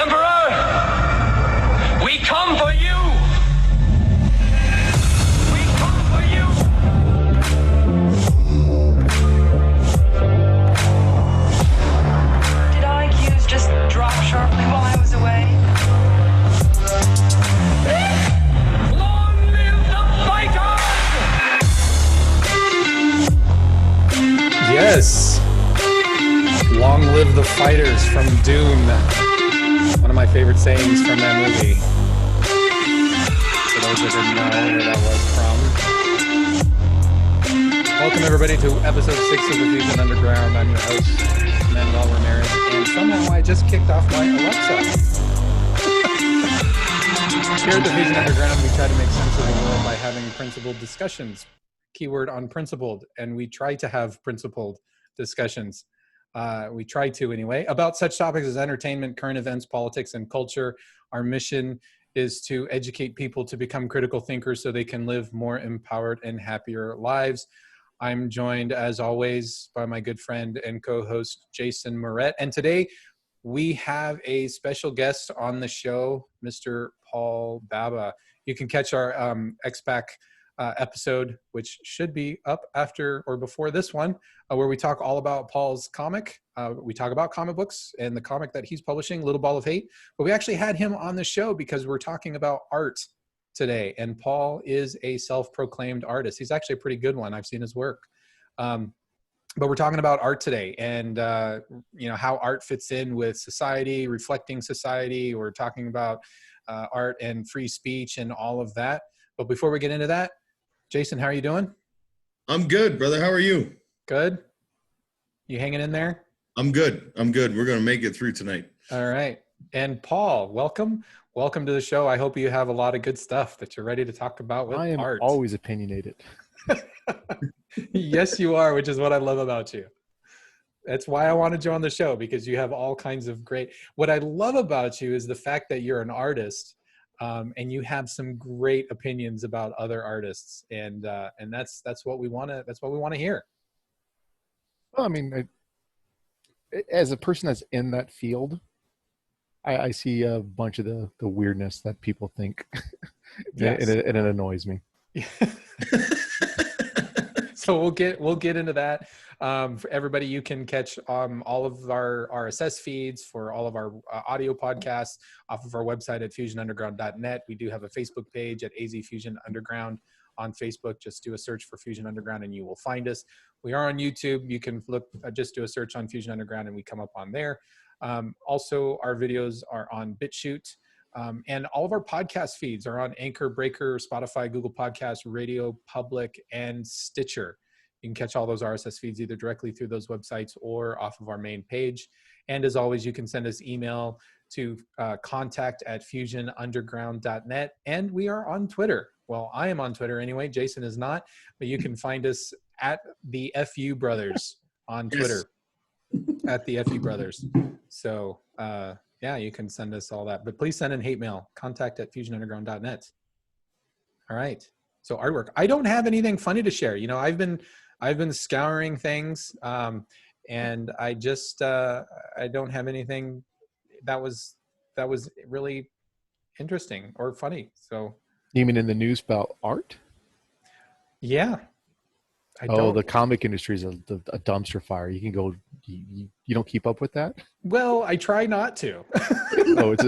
Emperor, we come for you! We come for you! Did IQs just drop sharply while I was away? Long live the fighters! Yes. Long live the fighters from Dune. One of my favorite sayings from that movie. For those that didn't know where that was from. Welcome everybody to episode 6 of the Fusion Underground. I'm your host, Manuel Ramirez, and somehow I just kicked off my Alexa. Here at the Fusion Underground, we try to make sense of the world by having principled discussions. Keyword unprincipled, and we try to have principled discussions. We try to anyway, about such topics as entertainment, current events, politics, and culture. Our mission is to educate people to become critical thinkers so they can live more empowered and happier lives. I'm joined, as always, by my good friend and co-host, Jason Moret. And today, we have a special guest on the show, Mr. Paul Baba. You can catch our X-Pac episode, which should be up after or before this one, where we talk all about Paul's comic. We talk about comic books and the comic that he's publishing, Little Ball of Hate. But we actually had him on the show because we're talking about art today. And Paul is a self-proclaimed artist. He's actually a pretty good one. I've seen his work. But we're talking about art today and how art fits in with society, reflecting society. We're talking about art and free speech and all of that. But before we get into that, Jason, how are you doing? I'm good, brother. How are you? Good. You hanging in there? I'm good. We're going to make it through tonight. All right. And Paul, welcome. Welcome to the show. I hope you have a lot of good stuff that you're ready to talk about with art. I am always opinionated. Yes, you are, which is what I love about you. That's why I wanted you on the show, because you have all kinds of great... What I love about you is the fact that you're an artist. And you have some great opinions about other artists, and that's what we want to hear. Well, I mean, as a person that's in that field, I see a bunch of the weirdness that people think, yes. and it annoys me. So we'll get into that. For everybody, you can catch all of our RSS feeds for all of our audio podcasts off of our website at fusionunderground.net. We do have a Facebook page at AZ Fusion Underground on Facebook. Just do a search for Fusion Underground and you will find us. We are on YouTube. You can just do a search on Fusion Underground and we come up on there. Also, our videos are on BitChute. And all of our podcast feeds are on Anchor, Breaker, Spotify, Google Podcasts, Radio Public, and Stitcher. You can catch all those RSS feeds either directly through those websites or off of our main page. And as always, you can send us email to contact@fusionunderground.net. And we are on Twitter. Well, I am on Twitter anyway. Jason is not. But you can find us at the FU Brothers on Twitter. At the FU Brothers. So, yeah, you can send us all that. But please send in hate mail. Contact@fusionunderground.net. All right. So artwork. I don't have anything funny to share. I've been scouring things, and I just I don't have anything that was really interesting or funny. So you mean in the news about art? Yeah. The comic industry is a dumpster fire. You can go. You don't keep up with that? Well, I try not to. Oh, it's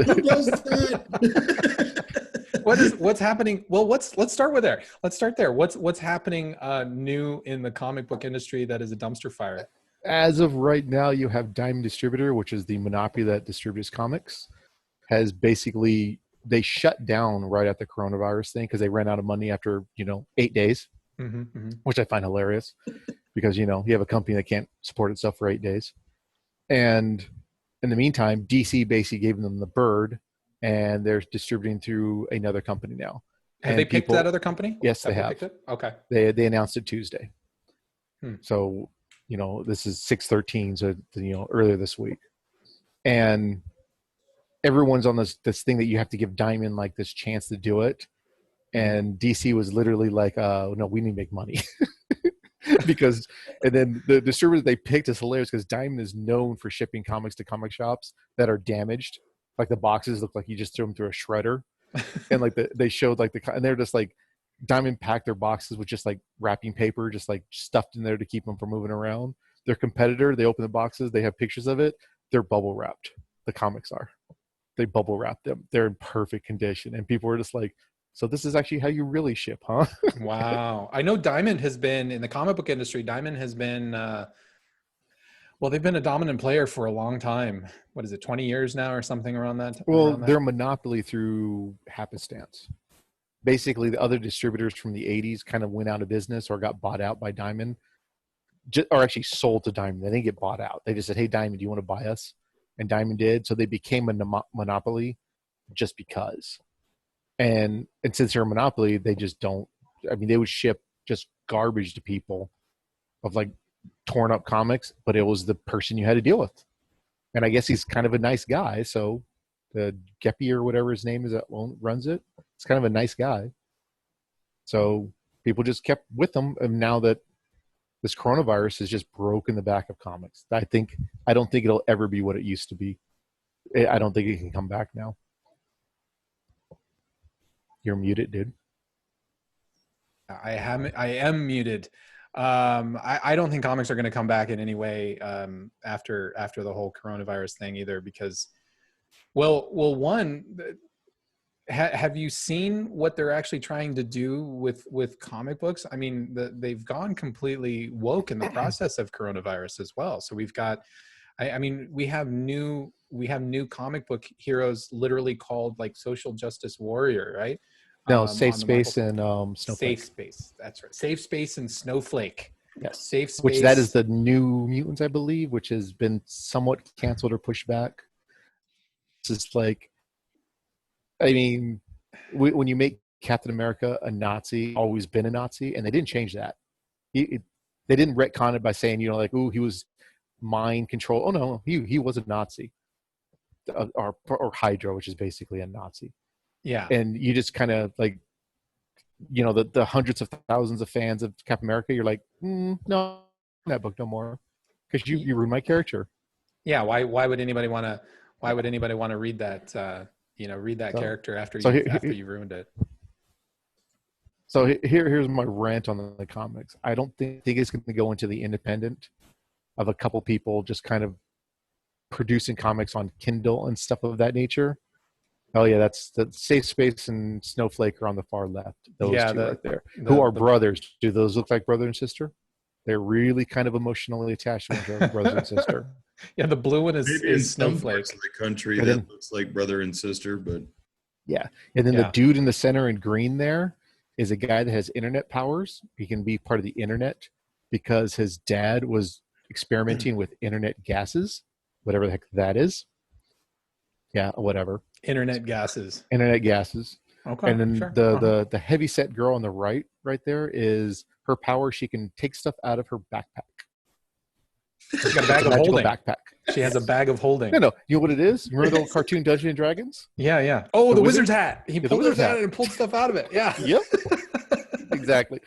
What's happening? Well, let's start with there. Let's start there. What's happening new in the comic book industry that is a dumpster fire? As of right now, you have Diamond Distributor, which is the monopoly that distributes comics, has basically they shut down right at the coronavirus thing because they ran out of money after 8 days, which I find hilarious because you have a company that can't support itself for 8 days, and in the meantime, DC basically gave them the bird. And they're distributing through another company now. Have they picked that other company? Yes, they have. Okay. They announced it Tuesday. So, this is 6/13, so earlier this week. And everyone's on this thing that you have to give Diamond like this chance to do it. And DC was literally like, no, we need to make money. And then the distributor they picked is hilarious because Diamond is known for shipping comics to comic shops that are damaged Like the boxes look like you just threw them through a shredder. And like they showed like and they're just like Diamond packed their boxes with just like wrapping paper, just like stuffed in there to keep them from moving around. Their competitor, they open the boxes, they have pictures of it. They're bubble wrapped. The comics are. They bubble wrap them. They're in perfect condition. And people were just like, so this is actually how you really ship, huh? Wow. I know Diamond has been in the comic book industry. Diamond has been, well, they've been a dominant player for a long time. What is it, 20 years now or something around that? Well, around that? they're a monopoly through happenstance. Basically, the other distributors from the 80s kind of went out of business or got bought out by Diamond, or actually sold to Diamond. They didn't get bought out. They just said, hey, Diamond, do you want to buy us? And Diamond did. So they became a monopoly just because. And since they're a monopoly, they just don't, I mean, they would ship just garbage to people of like torn up comics, but it was the person you had to deal with. And I guess he's kind of a nice guy. So the Geppy or whatever his name is that runs it, it's kind of a nice guy. So people just kept with him. And now that this coronavirus has just broken the back of comics, I don't think it'll ever be what it used to be. I don't think it can come back now. You're muted, dude. I am muted. I don't think comics are going to come back in any way after the whole coronavirus thing either, because, one, have you seen what they're actually trying to do with comic books? I mean, they've gone completely woke in the process of coronavirus as well. So we've got, I mean, we have new comic book heroes literally called like social justice warrior, right? No, Safe Space and Snowflake. Safe Space, that's right. Safe Space and Snowflake. Yes. Safe Space. Which that is the New Mutants, I believe, which has been somewhat canceled or pushed back. It's just like, I mean, when you make Captain America a Nazi, always been a Nazi, and they didn't change that. They didn't retcon it by saying, like, ooh, he was mind control. Oh no, he was a Nazi, or Hydra, which is basically a Nazi. Yeah. And you just kind of like, the hundreds of thousands of fans of Captain America, you're like, no, that book no more, because you ruined my character. Yeah. Why would anybody want to read that? Read that character after you ruined it. So here's my rant on the comics. I don't think it's going to go into the independent of a couple people just kind of producing comics on Kindle and stuff of that nature. Oh yeah, that's the Safe Space and Snowflake are on the far left. Those two right there, who are brothers. Do those look like brother and sister? They're really kind of emotionally attached to each other, brother and sister. Yeah, the blue one is some Snowflake. parts of the country that looks like brother and sister, but yeah. And then the dude in the center in green there is a guy that has internet powers. He can be part of the internet because his dad was experimenting with internet gases, whatever the heck that is. Yeah, whatever. Internet gases. Okay. And then sure. the heavy set girl on the right there is her power. She can take stuff out of her backpack. She's got a bag of holding. Backpack. She has a bag of holding. No. You know what it is? Remember the old cartoon Dungeons and Dragons? Yeah. Oh, the wizard's hat. He pulled his hat and pulled stuff out of it. Yeah. Yep. Exactly.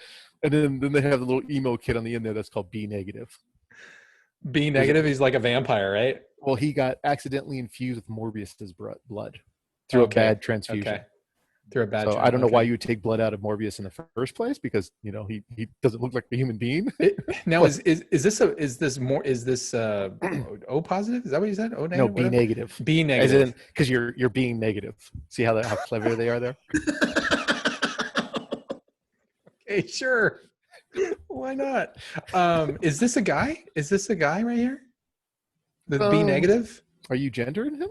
And then they have the little emo kid on the end there that's called B negative. B negative. He's like a vampire, right? Well, he got accidentally infused with Morbius's blood through a bad transfusion. Okay. Through a bad. So I don't know why you would take blood out of Morbius in the first place, because he doesn't look like a human being. Now is this O positive? Is that what you said? O negative? No, B negative. B negative. Because you're being negative. See how clever they are there? Okay, sure. Why not? Is this a guy? Is this a guy right here? The B negative? Are you gendering him?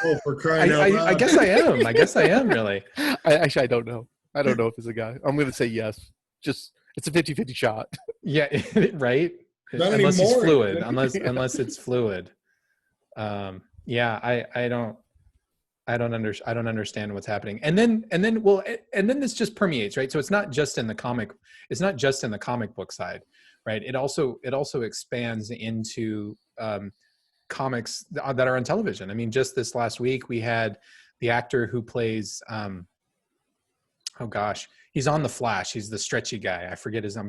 Oh, for crying out loud. I guess I am. I guess I am, really. I don't know. I don't know if it's a guy. I'm going to say yes. Just, it's a 50-50 shot. Yeah, right? Not unless anymore. it's fluid. Unless it's fluid. Yeah, I don't understand what's happening. And then this just permeates, right? So it's not just in the comic book side, right? It also expands into comics that are on television. I mean, just this last week we had the actor who plays he's on The Flash. He's the stretchy guy. I'm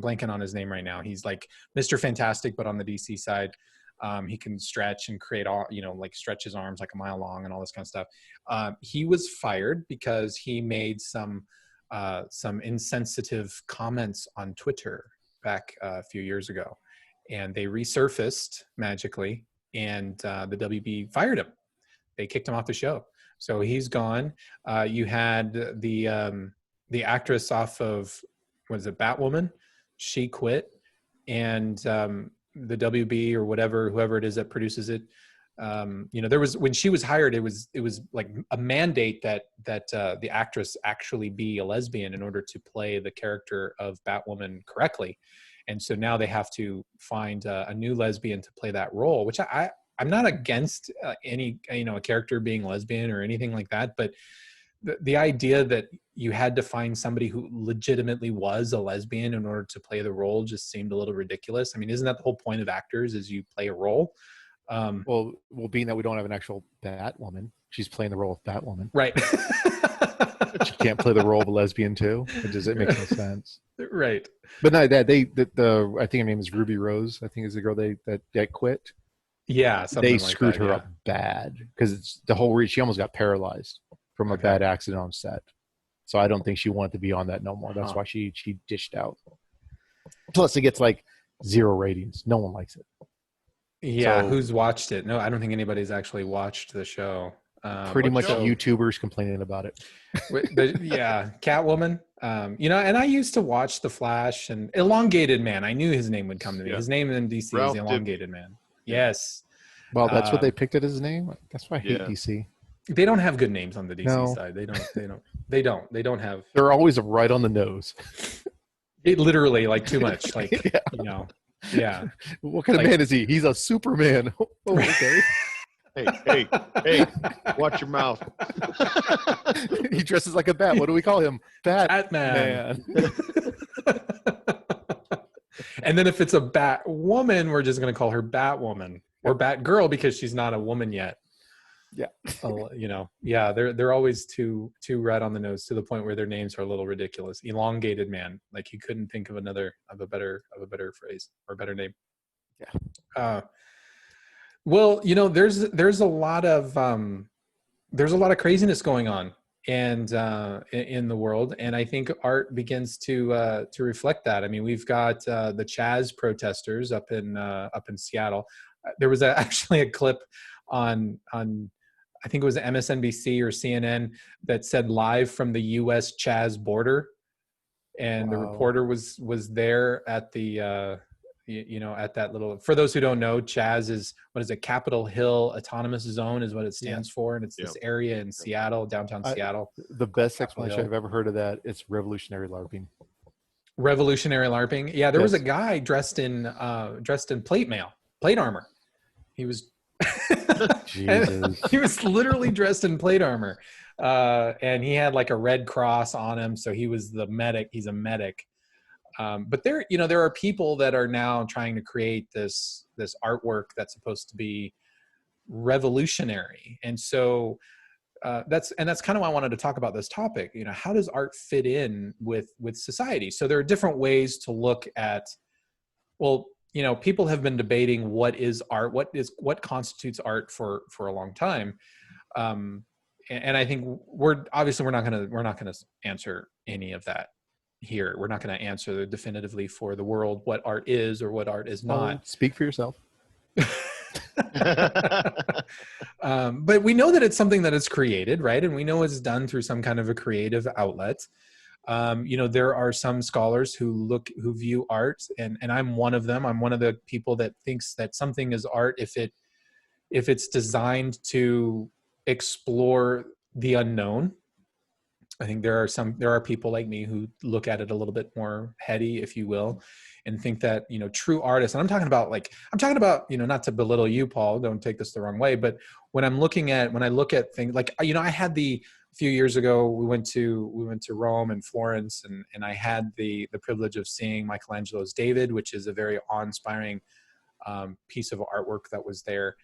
blanking on his name right now. He's like Mr. Fantastic, but on the DC side. He can stretch and create all, like stretch his arms like a mile long and all this kind of stuff. He was fired because he made some insensitive comments on Twitter back a few years ago, and they resurfaced magically, and the WB fired him. They kicked him off the show, so he's gone. You had the actress off of, what is it, Batwoman? She quit, and the WB or whoever it is that produces it, there was, when she was hired, it was like a mandate that the actress actually be a lesbian in order to play the character of Batwoman correctly. And so now they have to find a new lesbian to play that role, which I'm not against any, a character being lesbian or anything like that, but the idea that you had to find somebody who legitimately was a lesbian in order to play the role just seemed a little ridiculous. I mean, isn't that the whole point of actors, is you play a role? Well, being that we don't have an actual Batwoman, she's playing the role of Batwoman. Right. She can't play the role of a lesbian too. Does it make no sense? Right. But no, I think her name is Ruby Rose. I think is the girl that quit. Yeah. They screwed her up bad because it's the whole reason. She almost got paralyzed from a bad accident on set. So I don't think she wanted to be on that no more. That's why she dished out. Plus, it gets like 0 ratings. No one likes it. Yeah, so, who's watched it? No, I don't think anybody's actually watched the show. Pretty much YouTubers complaining about it. Yeah, Catwoman. And I used to watch The Flash and Elongated Man. I knew his name would come to me. Yeah. His name in DC is Elongated Man. Yes. Well, that's what they picked it as his name. That's why I hate DC. They don't have good names on the DC side. They don't have. They're always right on the nose. It literally like too much. Like yeah. What kind of man is he? He's a Superman. Oh, okay. Hey! Watch your mouth. He dresses like a bat. What do we call him? Batman. And then if it's a Batwoman, we're just going to call her Batwoman or Batgirl because she's not a woman yet. Yeah. They're always too right on the nose to the point where their names are a little ridiculous. Elongated Man, like you couldn't think of a better phrase or a better name. Yeah. Well, there's a lot of craziness going on and in the world, and I think art begins to reflect that. I mean, we've got the Chaz protesters up in Seattle. There was actually a clip on I think it was MSNBC or CNN that said live from the U.S. Chaz border, and the reporter was there at the at that little. For those who don't know, Chaz is Capitol Hill Autonomous Zone is what it stands for, and it's this area in Seattle, downtown Seattle. The best explanation I've ever heard of that, it's revolutionary LARPing. Revolutionary LARPing. Yeah, there was a guy dressed in plate armor. He was. Jesus. He was literally dressed in plate armor, and he had like a red cross on him, so he was the medic. He's a medic. But there are people that are now trying to create this artwork that's supposed to be revolutionary, and so that's kind of why I wanted to talk about this topic. How does art fit in with society? So there are different ways to look at. Well, people have been debating what is art, what constitutes art for a long time, and I think we're not going to answer any of that here. We're not going to answer definitively for the world what art is or what art is not. Speak for yourself. But we know that it's something that is created, right? And we know it's done through some kind of a creative outlet. There are some scholars who view art, and I'm one of them. I'm one of the people that thinks that something is art if it's designed to explore the unknown. I think there are people like me who look at it a little bit more heady, if you will, and think that, true artists, and I'm talking about, not to belittle you, Paul, don't take this the wrong way, but when I look at things like, I had a few years ago, we went to Rome and Florence, and I had the privilege of seeing Michelangelo's David, which is a very awe-inspiring piece of artwork that was there.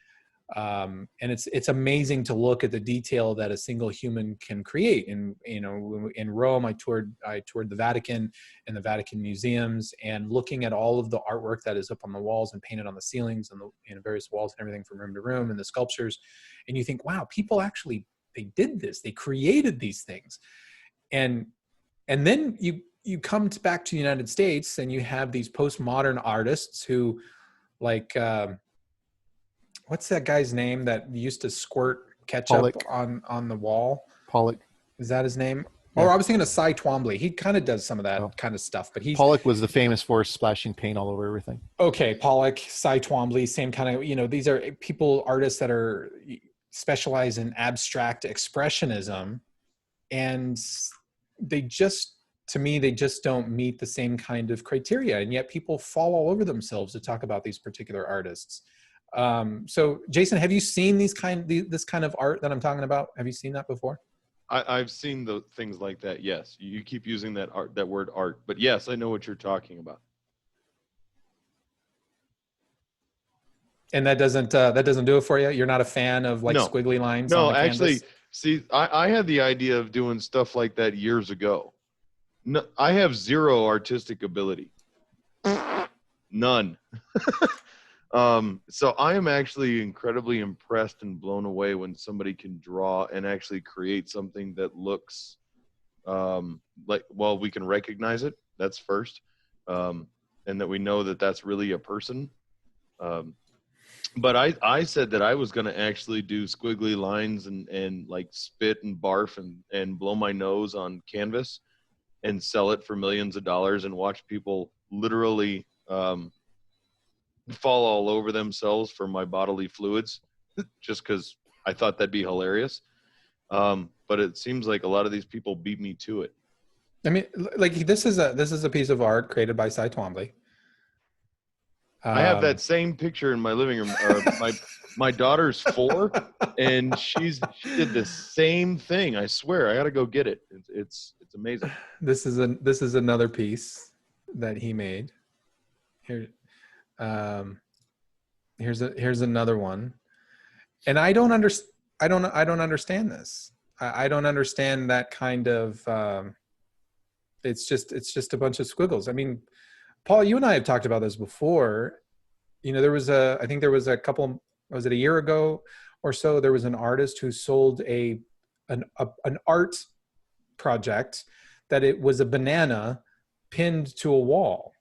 And it's amazing to look at the detail that a single human can create. And in Rome, I toured the Vatican and the Vatican museums, and looking at all of the artwork that is up on the walls and painted on the ceilings and the various walls and everything from room to room, and the sculptures, and you think, wow, people actually, they did this, they created these things. And then you come back to the United States, and you have these postmodern artists who, like, what's that guy's name that used to squirt ketchup on the wall? Pollock. Is that his name? Yeah. Or I was thinking of Cy Twombly. He kind of does some of that kind of stuff, but Pollock was the famous for splashing paint all over everything. Okay, Pollock, Cy Twombly, same kind of, these are artists that are specialize in abstract expressionism, and they just don't meet the same kind of criteria, and yet people fall all over themselves to talk about these particular artists. So Jason, have you seen this kind of art that I'm talking about? Have you seen that before? I've seen the things like that. Yes. You keep using that word art, but yes, I know what you're talking about. And that doesn't do it for you? You're not a fan of squiggly lines? No, on the actually, canvas? see, I had the idea of doing stuff like that years ago. No, I have zero artistic ability. None. So I am actually incredibly impressed and blown away when somebody can draw and actually create something that looks we can recognize it. That's first. And that we know that that's really a person. But I said that I was going to actually do squiggly lines and like spit and barf and blow my nose on canvas and sell it for millions of dollars and watch people literally fall all over themselves for my bodily fluids just because I thought that'd be hilarious. But it seems like a lot of these people beat me to it. I mean, like this is a piece of art created by Cy Twombly. I have that same picture in my living room. My daughter's 4, and she did the same thing. I swear, I got to go get it. It's amazing. This is another piece that he made. Here, here's another one, and I don't understand this. I don't understand that kind of. It's just a bunch of squiggles. I mean, Paul, you and I have talked about this before. I think there was a couple, was it a year ago or so? There was an artist who sold an art project that it was a banana pinned to a wall,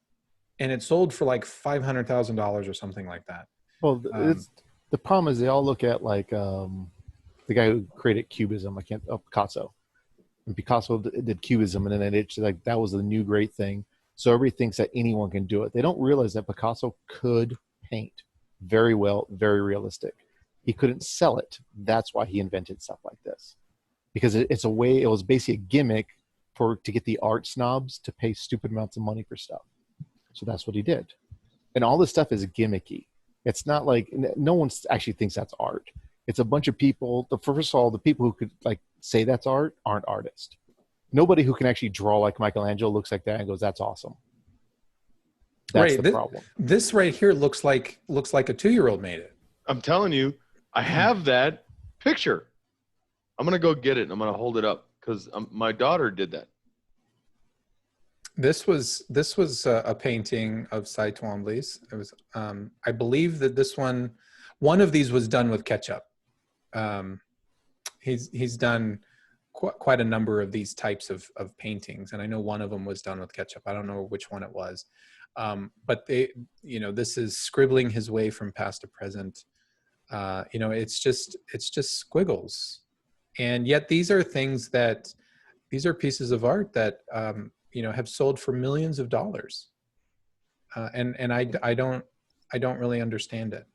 and it sold for like $500,000 or something like that. Well, the problem is they all look at like the guy who created Cubism. Picasso. And Picasso did Cubism, and then it's like that was the new great thing. So everybody thinks that anyone can do it. They don't realize that Picasso could paint very well, very realistic. He couldn't sell it. That's why he invented stuff like this, because it's a way. It was basically a gimmick to get the art snobs to pay stupid amounts of money for stuff. So that's what he did. And all this stuff is gimmicky. It's not like no one actually thinks that's art. It's a bunch of people. First of all, the people who could like say that's art aren't artists. Nobody who can actually draw like Michelangelo looks like that and goes, "That's awesome." That's the problem. This right here looks like a 2-year-old made it. I'm telling you, I have that picture. I'm gonna go get it. And I'm gonna hold it up because my daughter did that. This was a painting of Cy Twombly's. It was, I believe that this one of these was done with ketchup. He's done quite a number of these types of paintings, and I know one of them was done with ketchup. I don't know which one it was, but this is scribbling his way from past to present. It's just squiggles, and yet these are pieces of art that have sold for millions of dollars, and I don't really understand it.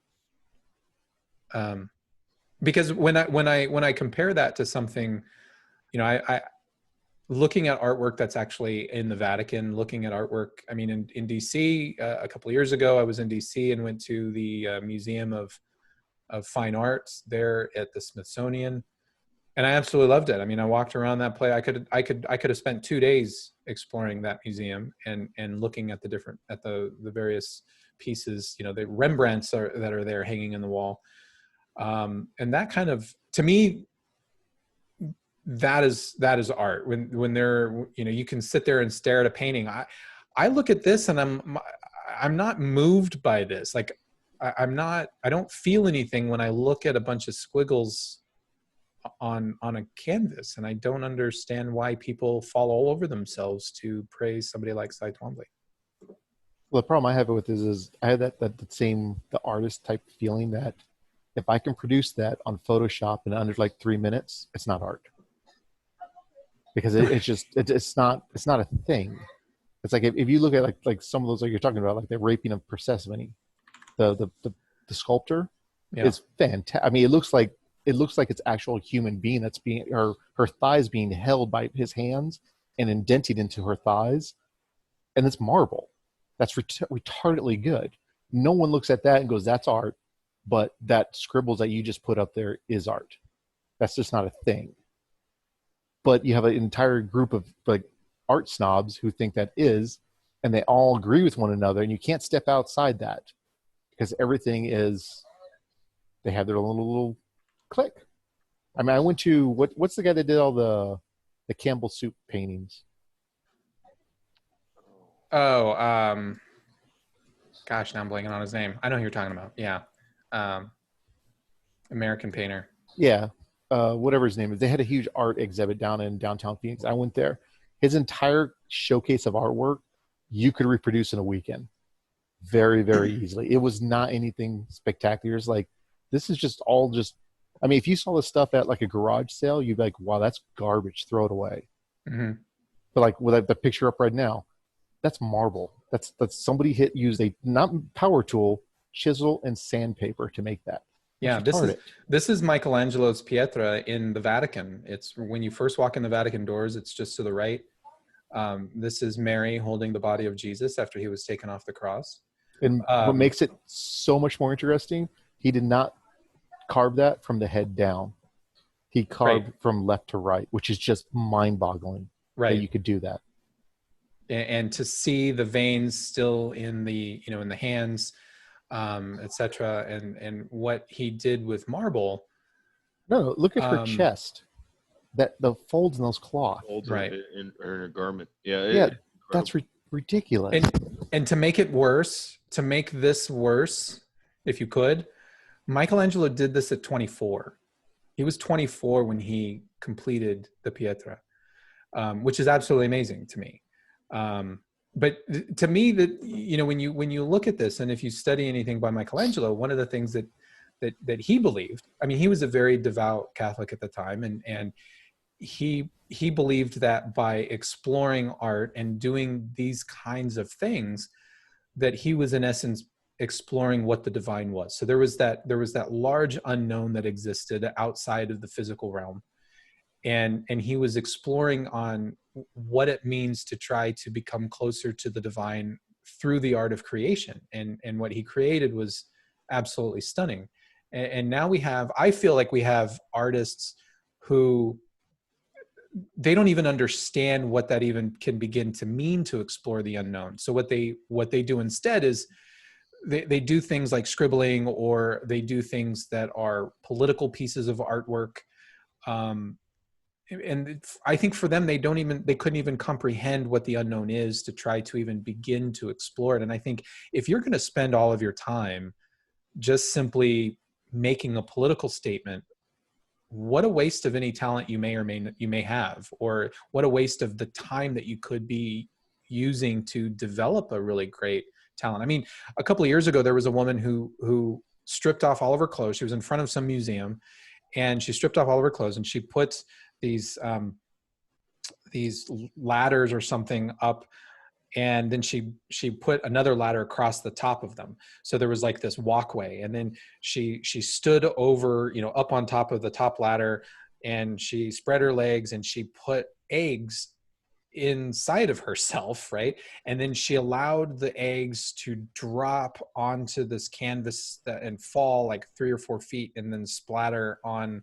Because when I compare that to something, I looking at artwork that's actually in the Vatican, looking at artwork. I mean, in DC, a couple of years ago, I was in DC and went to the Museum of Fine Arts there at the Smithsonian, and I absolutely loved it. I mean, I walked around that place. I could have spent 2 days exploring that museum and looking at the various pieces, the Rembrandts that are there hanging in the wall. And that kind of, to me, that is art. When they're, you can sit there and stare at a painting. I look at this and I'm not moved by this. Like I don't feel anything when I look at a bunch of squiggles on a canvas, and I don't understand why people fall all over themselves to praise somebody like Cy Twombly. Well, the problem I have with this is I had the artist type feeling that if I can produce that on Photoshop in under like 3 minutes, it's not art. Because it's not a thing. It's like if you look at like some of those, like you're talking about, like the raping of Persephone, the sculptor is fantastic. I mean, it looks like it's actual human being that's being, or her thighs being held by his hands and indented into her thighs, and it's marble. That's retardedly good. No one looks at that and goes, "That's art," but that scribbles that you just put up there is art. That's just not a thing. But you have an entire group of like art snobs who think that is, and they all agree with one another, and you can't step outside that because everything is, they have their little click. I mean, I went to what's the guy that did all the Campbell soup paintings? Oh, gosh, now I'm blanking on his name. I know who you're talking about. Yeah. American painter. Yeah. Whatever his name is. They had a huge art exhibit down in downtown Phoenix. I went there. His entire showcase of artwork, you could reproduce in a weekend. Very, very easily. It was not anything spectacular. It's like, this is just all just, I mean, if you saw this stuff at like a garage sale, you'd be like, wow, that's garbage. Throw it away. Mm-hmm. But like with the picture up right now, that's marble. That's somebody used a not power tool, chisel and sandpaper to make that. Yeah, this is Michelangelo's Pietra in the Vatican. It's when you first walk in the Vatican doors, it's just to the right. This is Mary holding the body of Jesus after he was taken off the cross. And what makes it so much more interesting, he did not carve that from the head down. He carved from left to right, which is just mind-boggling. Right, that you could do that. And to see the veins still in the in the hands, etc. And what he did with marble. No, look at her chest. That the folds in those cloth. Folds right in her garment. Yeah. Yeah, that's ridiculous. And to make it worse, to make this worse, if you could, Michelangelo did this at 24. He was 24 when he completed the Pietra, which is absolutely amazing to me. But to me, that when you look at this, and if you study anything by Michelangelo, one of the things that he believed, I mean, he was a very devout Catholic at the time, and he believed that by exploring art and doing these kinds of things, that he was in essence exploring what the divine was. So there was that large unknown that existed outside of the physical realm, and he was exploring on what it means to try to become closer to the divine through the art of creation. And what he created was absolutely stunning. And now I feel like we have artists who, they don't even understand what that even can begin to mean to explore the unknown. So what they do instead is they do things like scribbling, or they do things that are political pieces of artwork. And I think for them, they couldn't even comprehend what the unknown is to try to even begin to explore it. And I think if you're going to spend all of your time just simply making a political statement, what a waste of any talent you may have, or what a waste of the time that you could be using to develop a really great talent. I mean, a couple of years ago, there was a woman who stripped off all of her clothes. She was in front of some museum, and she stripped off all of her clothes, and she put these ladders or something up, and then she put another ladder across the top of them. So there was like this walkway, and then she stood over, up on top of the top ladder, and she spread her legs, and she put eggs inside of herself, right? And then she allowed the eggs to drop onto this canvas and fall like 3 or 4 feet, and then splatter on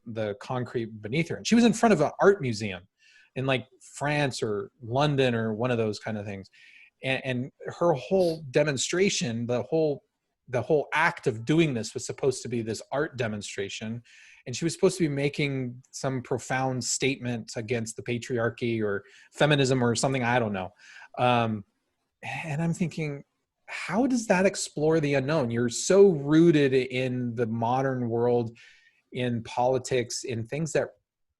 the concrete beneath her. And she was in front of an art museum in like France or London or one of those kind of things. And her whole demonstration, the whole the whole act of doing this was supposed to be this art demonstration, and she was supposed to be making some profound statement against the patriarchy or feminism or something, I don't know. And I'm thinking, how does that explore the unknown? You're so rooted in the modern world, in politics, in things that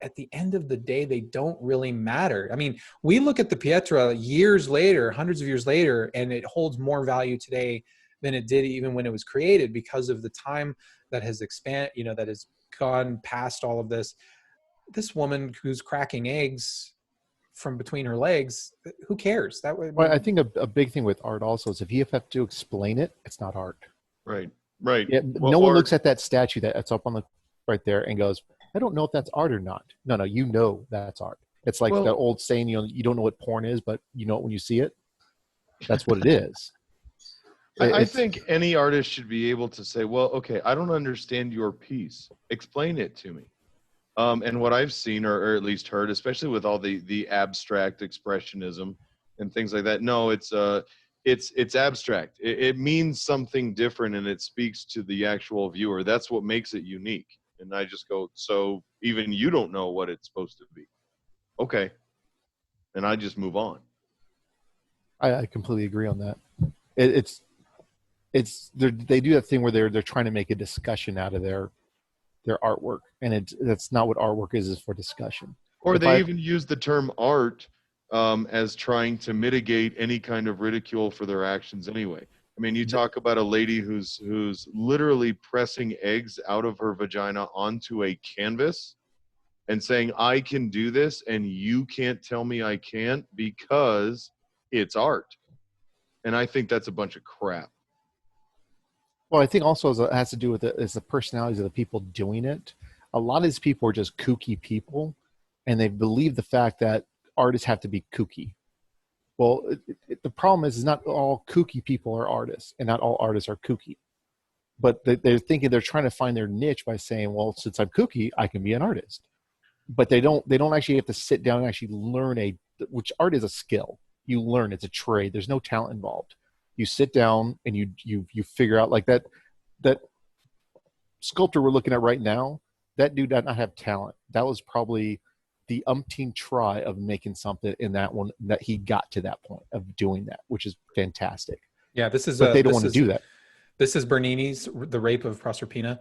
at the end of the day, they don't really matter. I mean, we look at the Pietra years later, hundreds of years later, and it holds more value today than it did even when it was created, because of the time that has that has gone past all of this. This woman who's cracking eggs from between her legs, who cares? That would. Well, I think a big thing with art also is if you have to explain it, it's not art. Right. Yeah, Well, no one art- looks at that statue that's up on the right there and goes, I don't know if that's art or not. No, you know that's art. It's like Well- the old saying, you don't know what porn is, but you know it when you see it. That's what it is. I It's- think any artist should be able to say, well, okay, I don't understand your piece. Explain it to me. And what I've seen or at least heard, especially with all the abstract expressionism and things like that, no, it's abstract. It means something different, and it speaks to the actual viewer. That's what makes it unique. And I just go, so even you don't know what it's supposed to be. Okay. And I just move on. I completely agree on that. They do that thing where they're trying to make a discussion out of their artwork, and that's not what artwork is for discussion. Or If they I- even use the term art as trying to mitigate any kind of ridicule for their actions anyway. I mean, you talk about a lady who's literally pressing eggs out of her vagina onto a canvas and saying, I can do this and you can't tell me I can't because it's art. And I think that's a bunch of crap. Well, I think also it has to do with the personalities of the people doing it. A lot of these people are just kooky people, and they believe the fact that artists have to be kooky. Well, the problem is not all kooky people are artists, and not all artists are kooky. But they're thinking they're trying to find their niche by saying, well, since I'm kooky, I can be an artist. But they don't actually have to sit down and actually learn which art is a skill. You learn, it's a trade. There's no talent involved. You sit down and you figure out, like that sculptor we're looking at right now, that dude did not have talent. That was probably the umpteen try of making something in that one that he got to that point of doing that, which is fantastic. Yeah, this is. But they don't want to do that. This is Bernini's The Rape of Proserpina.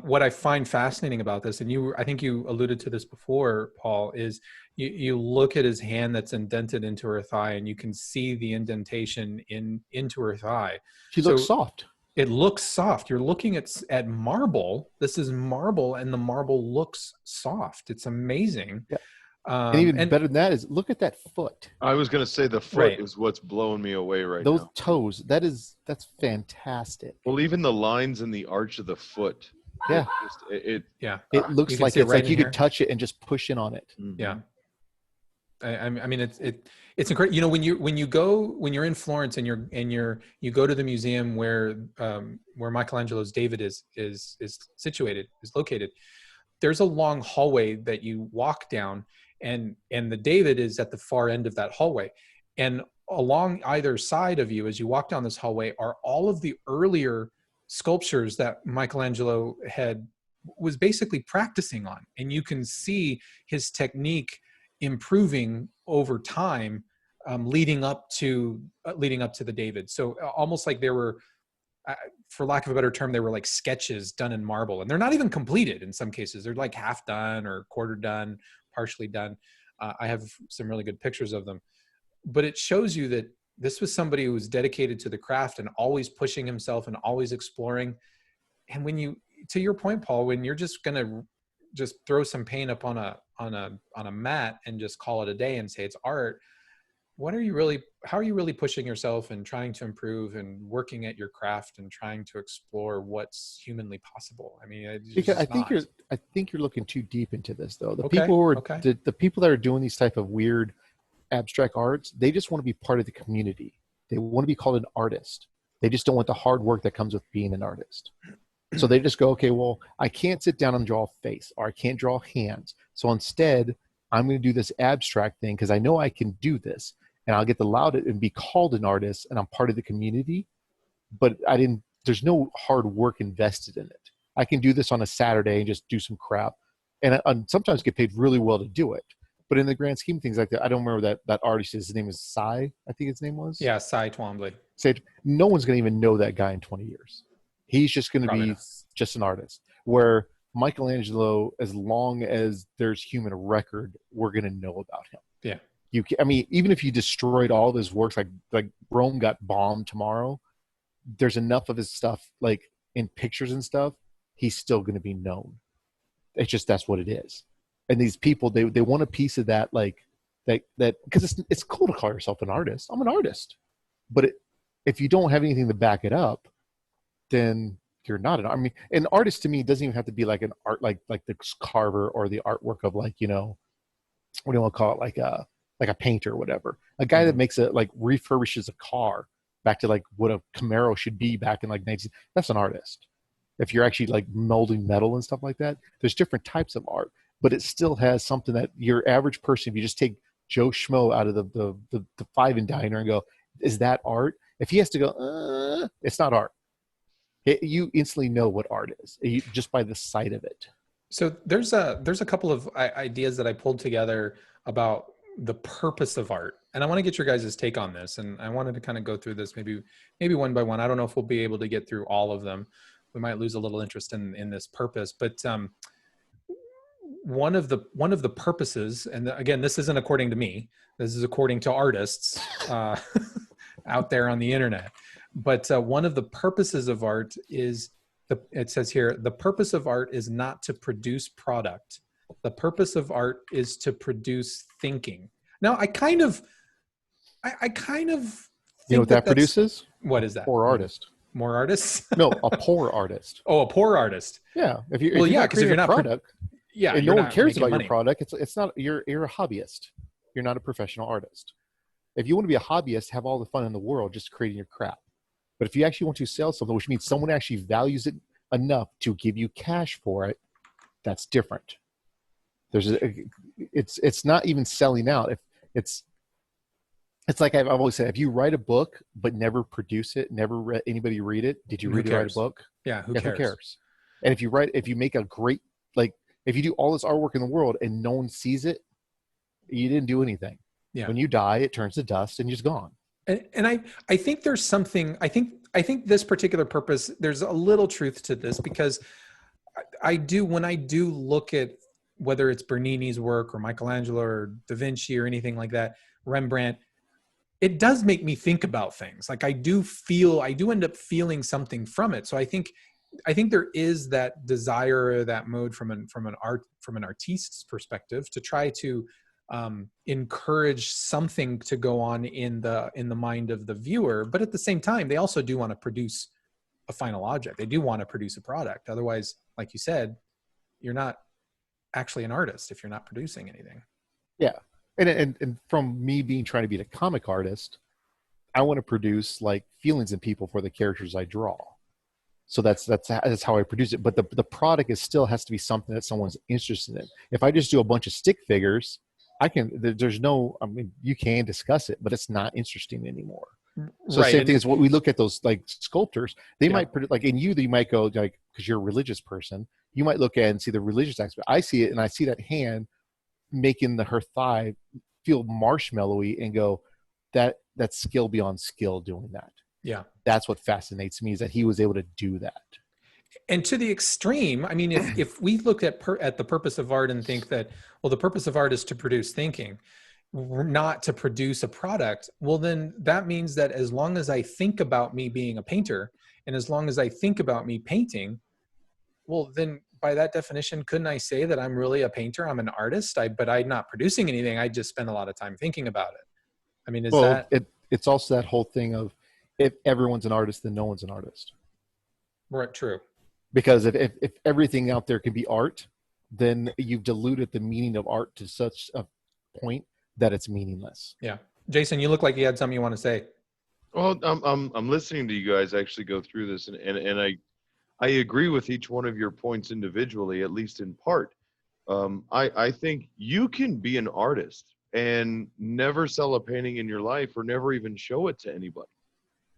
What I find fascinating about this, and I think you alluded to this before, Paul, is you look at his hand that's indented into her thigh, and you can see the indentation into her thigh. She looks soft. It looks soft. You're looking at marble. This is marble, and the marble looks soft. It's amazing. Yeah. And even better than that is, look at that foot. I was going to say the foot is what's blowing me away right now. Those toes, that's fantastic. Well, even the lines in the arch of the foot. Yeah. It It looks like it's like you could touch it and just push in on it. Mhm. Yeah. I mean, it's incredible. You know, when you're in Florence and you go to the museum where Michelangelo's David is located, there's a long hallway that you walk down, and the David is at the far end of that hallway, and along either side of you as you walk down this hallway are all of the earlier sculptures that Michelangelo was basically practicing on, and you can see his technique improving over time, leading up to the David. So almost like there were, for lack of a better term, they were like sketches done in marble, and they're not even completed in some cases. They're like half done or quarter done, partially done. I have some really good pictures of them, but it shows you that this was somebody who was dedicated to the craft and always pushing himself and always exploring. And when to your point, Paul, when you're just gonna just throw some paint up on a mat and just call it a day and say it's art, how are you really pushing yourself and trying to improve and working at your craft and trying to explore what's humanly possible? I mean, because I think you're looking too deep into this, though. The people that are doing these type of weird abstract arts, they just want to be part of the community. They want to be called an artist. They just don't want the hard work that comes with being an artist. So they just go, okay, well, I can't sit down and draw a face, or I can't draw hands. So instead, I'm going to do this abstract thing because I know I can do this, and I'll get allowed it and be called an artist, and I'm part of the community. But I didn't there's no hard work invested in it. I can do this on a Saturday and just do some crap, and sometimes get paid really well to do it. But in the grand scheme of things like that, I don't remember that artist. His name is Cy, I think his name was. Yeah, Cy Twombly. Said no one's going to even know that guy in 20 years. He's just going to Probably be not. just an artist. Where Michelangelo, as long as there's human record, we're going to know about him. Yeah. I mean, even if you destroyed all of his works, like Rome got bombed tomorrow, there's enough of his stuff, like in pictures and stuff, he's still going to be known. It's just, that's what it is. And these people, they want a piece of that, like that because it's cool to call yourself an artist. I'm an artist, but if you don't have anything to back it up, then you're not an. I mean, an artist to me doesn't even have to be like an art, like the carver or the artwork of, like, you know, what do you want to call it, like a painter or whatever. A guy that makes refurbishes a car back to like what a Camaro should be back in like 19. That's an artist. If you're actually like molding metal and stuff like that, there's different types of art. But it still has something that your average person, if you just take Joe Schmo out of the five and diner and go, is that art? If he has to go, it's not art. You instantly know what art is just by the sight of it. So there's a couple of ideas that I pulled together about the purpose of art, and I want to get your guys' take on this. And I wanted to kind of go through this maybe one by one. I don't know if we'll be able to get through all of them. We might lose a little interest in this purpose, but one of the purposes, and again, this isn't according to me, this is according to artists out there on the internet, but one of the purposes of art is, it says here, the purpose of art is not to produce product. The purpose of art is to produce thinking. Now, I kind of think, you know what that produces? What is that? Poor artist. More artists? No, a poor artist. Oh, a poor artist. Yeah. If you're because if you're not product, yeah, and no one cares making about money. your product, it's not, you're a hobbyist. You're not a professional artist. If you want to be a hobbyist, have all the fun in the world just creating your crap. But if you actually want to sell something, which means someone actually values it enough to give you cash for it, that's different. It's not even selling out. If it's like I've always said, if you write a book but never produce it, never let anybody read it, did you really write a book? Yeah, who Who cares? cares? And if you make a great, like, if you do all this artwork in the world and no one sees it, you didn't do anything. Yeah. When you die, it turns to dust and you're just gone. And I think there's something, I think this particular purpose, there's a little truth to this, because when I do look at whether it's Bernini's work or Michelangelo or Da Vinci or anything like that, Rembrandt, it does make me think about things. Like I do end up feeling something from it. So I think there is that desire, or that mode from an artist's perspective, to try to encourage something to go on in the mind of the viewer. But at the same time, they also do want to produce a final object. They do want to produce a product. Otherwise, like you said, you're not actually an artist if you're not producing anything. Yeah. And from me trying to be a comic artist, I want to produce like feelings in people for the characters I draw. So that's how I produce it. But the product still has to be something that someone's interested in. If I just do a bunch of stick figures, you can discuss it, but it's not interesting anymore. So right. Same thing as what we look at those like sculptors, they might like in you might go like, because you're a religious person, you might look at it and see the religious aspect. I see it and I see that hand making her thigh feel marshmallowy and go, that's skill beyond skill doing that. Yeah. That's what fascinates me, is that he was able to do that. And to the extreme, I mean, if we look at the purpose of art and think that, well, the purpose of art is to produce thinking, not to produce a product, well, then that means that as long as I think about me being a painter, and as long as I think about me painting, well, then by that definition, couldn't I say that I'm really a painter? I'm an artist, but I'm not producing anything. I just spend a lot of time thinking about it. I mean, it's also that whole thing of, if everyone's an artist, then no one's an artist. Right, true. Because if everything out there can be art, then you've diluted the meaning of art to such a point that it's meaningless. Yeah. Jason, you look like you had something you want to say. Well, I'm listening to you guys actually go through this, and I agree with each one of your points individually, at least in part. I think you can be an artist and never sell a painting in your life, or never even show it to anybody.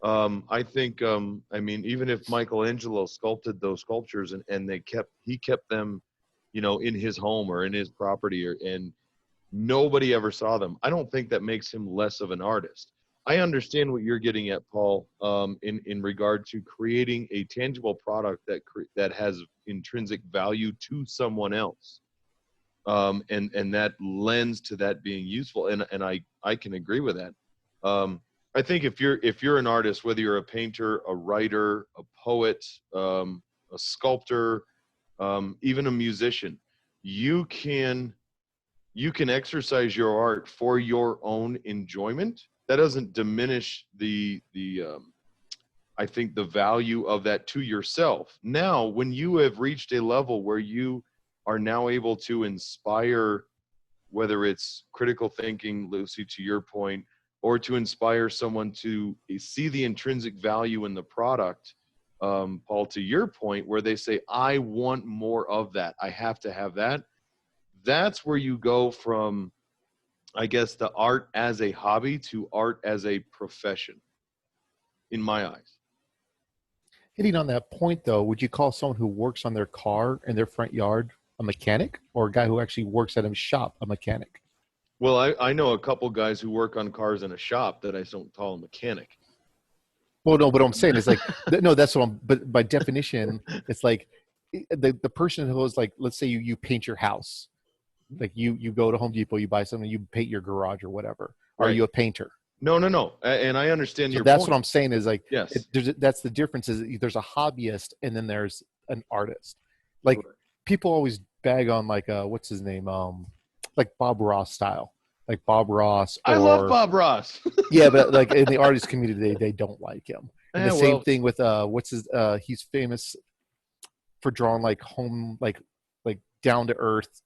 I think, I mean, even if Michelangelo sculpted those sculptures and he kept them, you know, in his home or in his property, and nobody ever saw them, I don't think that makes him less of an artist. I understand what you're getting at, Paul, in regard to creating a tangible product that has intrinsic value to someone else, and that lends to that being useful. And I can agree with that. I think if you're an artist, whether you're a painter, a writer, a poet, a sculptor, even a musician, you can exercise your art for your own enjoyment. That doesn't diminish I think the value of that to yourself. Now, when you have reached a level where you are now able to inspire, whether it's critical thinking, Lucy, to your point, or to inspire someone to see the intrinsic value in the product, Paul, to your point, where they say, I want more of that, I have to have that. That's where you go from, I guess, the art as a hobby to art as a profession, in my eyes. Hitting on that point, though, would you call someone who works on their car in their front yard a mechanic, or a guy who actually works at a shop a mechanic? Well, I know a couple guys who work on cars in a shop that I don't call a mechanic. Well, no, but what I'm saying is like, no, that's what I'm, but by definition, it's like the person who is like, let's say you paint your house. Like you go to Home Depot, you buy something, you paint your garage or whatever. Are you a painter? No. And I understand your that's point. what I'm saying is like, yes, that's the difference is there's a hobbyist and then there's an artist. Like people always bag on like, what's his name? Like Bob Ross style, like Bob Ross. I love Bob Ross. Yeah. But like in the artist community, they don't like him. And the same thing with, he's famous for drawing like home, like down to earth,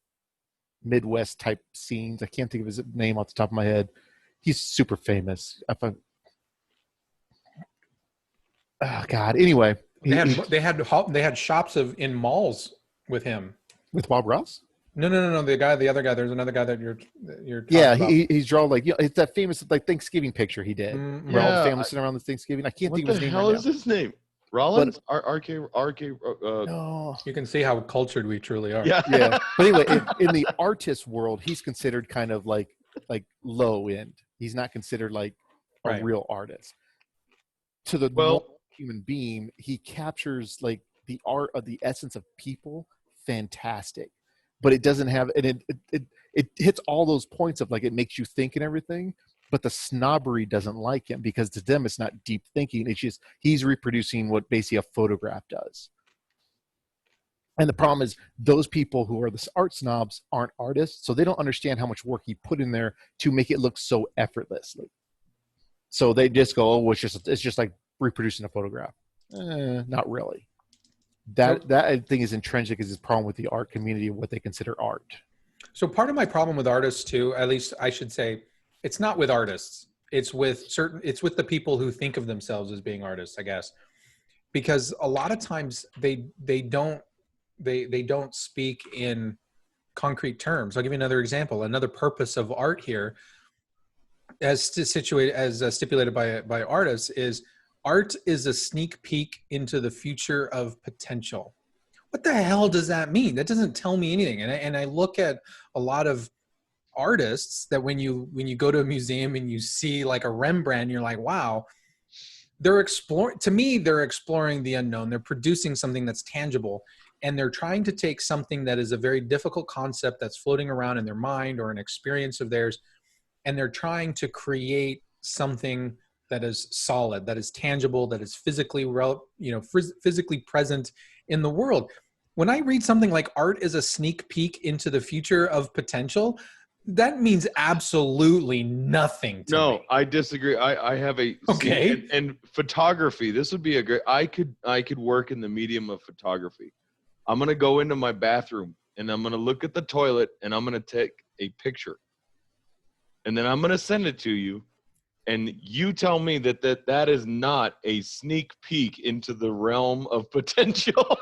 Midwest type scenes. I can't think of his name off the top of my head. He's super famous. Oh God. Anyway, they had shops in malls with him. With Bob Ross? No. The other guy. There's another guy that you're yeah. about. He's drawn like, you know, it's that famous like Thanksgiving picture he did. Where all the family sitting around the Thanksgiving. I can't think of his name. What the hell is his name? Rollins? RK. No. You can see how cultured we truly are. Yeah. But anyway, in the artist world, he's considered kind of like low end. He's not considered like a real artist. To the normal human being, he captures like the art of the essence of people. Fantastic. But it doesn't have, and it hits all those points of like, it makes you think and everything. But the snobbery doesn't like him because to them it's not deep thinking. It's just he's reproducing what basically a photograph does. And the problem is those people who are the art snobs aren't artists, so they don't understand how much work he put in there to make it look so effortlessly. So they just go, oh, it's just like reproducing a photograph. Not really. That I think is intrinsic is his problem with the art community of what they consider art. So part of my problem with artists too, at least I should say, it's not with artists. It's with the people who think of themselves as being artists, I guess, because a lot of times they don't speak in concrete terms. I'll give you another example. Another purpose of art here, as stipulated by artists, is art is a sneak peek into the future of potential. What the hell does that mean? That doesn't tell me anything. And I look at a lot of artists that when you go to a museum and you see like a Rembrandt, you're like, wow, they're exploring the unknown. They're producing something that's tangible, and they're trying to take something that is a very difficult concept that's floating around in their mind or an experience of theirs, and they're trying to create something that is solid, that is tangible, that is physically present in the world. When I read something like art is a sneak peek into the future of potential, that means absolutely nothing to me. No, I disagree. I have a okay. And photography. This would be a great. I could work in the medium of photography. I'm gonna go into my bathroom and I'm gonna look at the toilet and I'm gonna take a picture, and then I'm gonna send it to you, and you tell me that is not a sneak peek into the realm of potential.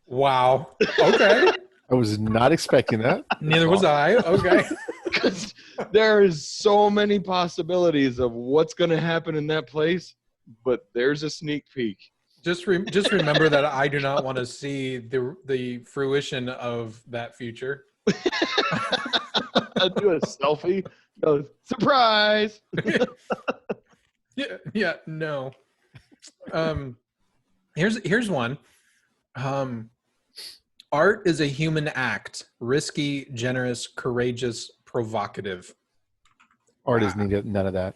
Wow. Okay. I was not expecting that. Neither was I. Okay. There is so many possibilities of what's going to happen in that place, but there's a sneak peek. Just remember that I do not want to see the fruition of that future. I'll do a selfie. Go, surprise. No. Here's one. Art is a human act, risky, generous, courageous, provocative. Art is none of that.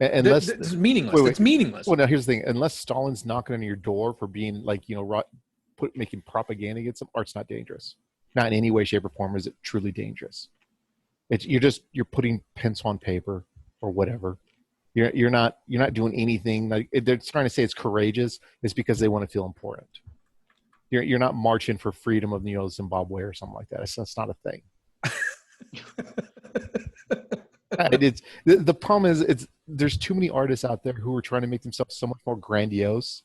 Unless it's meaningless. It's meaningless. Well, now here's the thing: unless Stalin's knocking on your door for being like, you know, making propaganda against them, art's not dangerous. Not in any way, shape, or form is it truly dangerous. You're putting pencil on paper or whatever. You're not doing anything. Like they're trying to say it's courageous. It's because they want to feel important. You're not marching for freedom of, you know, Zimbabwe or something like that. That's not a thing. The problem is there's too many artists out there who are trying to make themselves so much more grandiose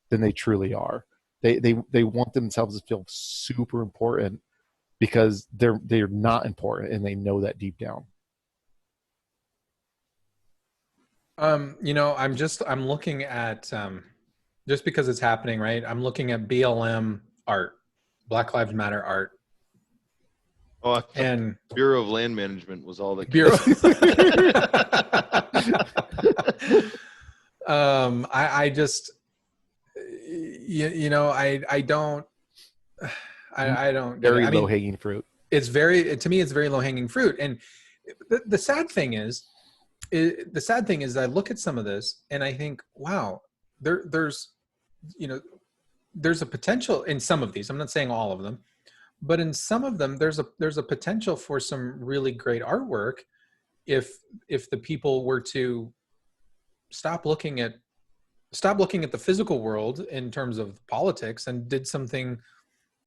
than they truly are. They want themselves to feel super important because they're not important, and they know that deep down. You know, I'm looking at just because it's happening, right? I'm looking at BLM art, Black Lives Matter art. Oh, and Bureau of Land Management was all that. Bureau. I just, you know, I don't. Very low hanging fruit. It's to me, it's very low hanging fruit. And the sad thing is I look at some of this and I think, wow, there's a potential in some of these. I'm not saying all of them, but in some of them, there's a potential for some really great artwork if the people were to stop looking at the physical world in terms of politics and did something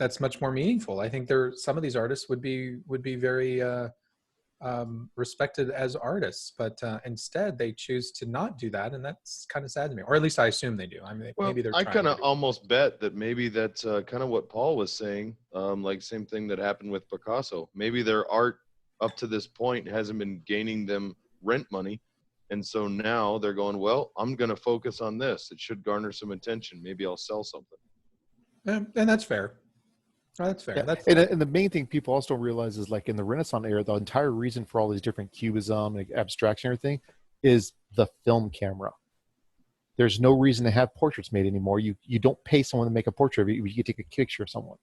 that's much more meaningful. I think some of these artists would be very respected as artists, but instead they choose to not do that, and that's kind of sad to me. Or at least I assume they do. I mean, maybe they're. I kind of almost bet that maybe that's kind of what Paul was saying. Like same thing that happened with Picasso. Maybe their art up to this point hasn't been gaining them rent money, and so now they're going, well, I'm going to focus on this. It should garner some attention. Maybe I'll sell something. And that's fair. Oh, that's fair. Yeah. And the main thing people also don't realize is, like, in the Renaissance era, the entire reason for all these different cubism and abstraction and everything is the film camera. There's no reason to have portraits made anymore. You don't pay someone to make a portrait of you. You can take a picture of someone.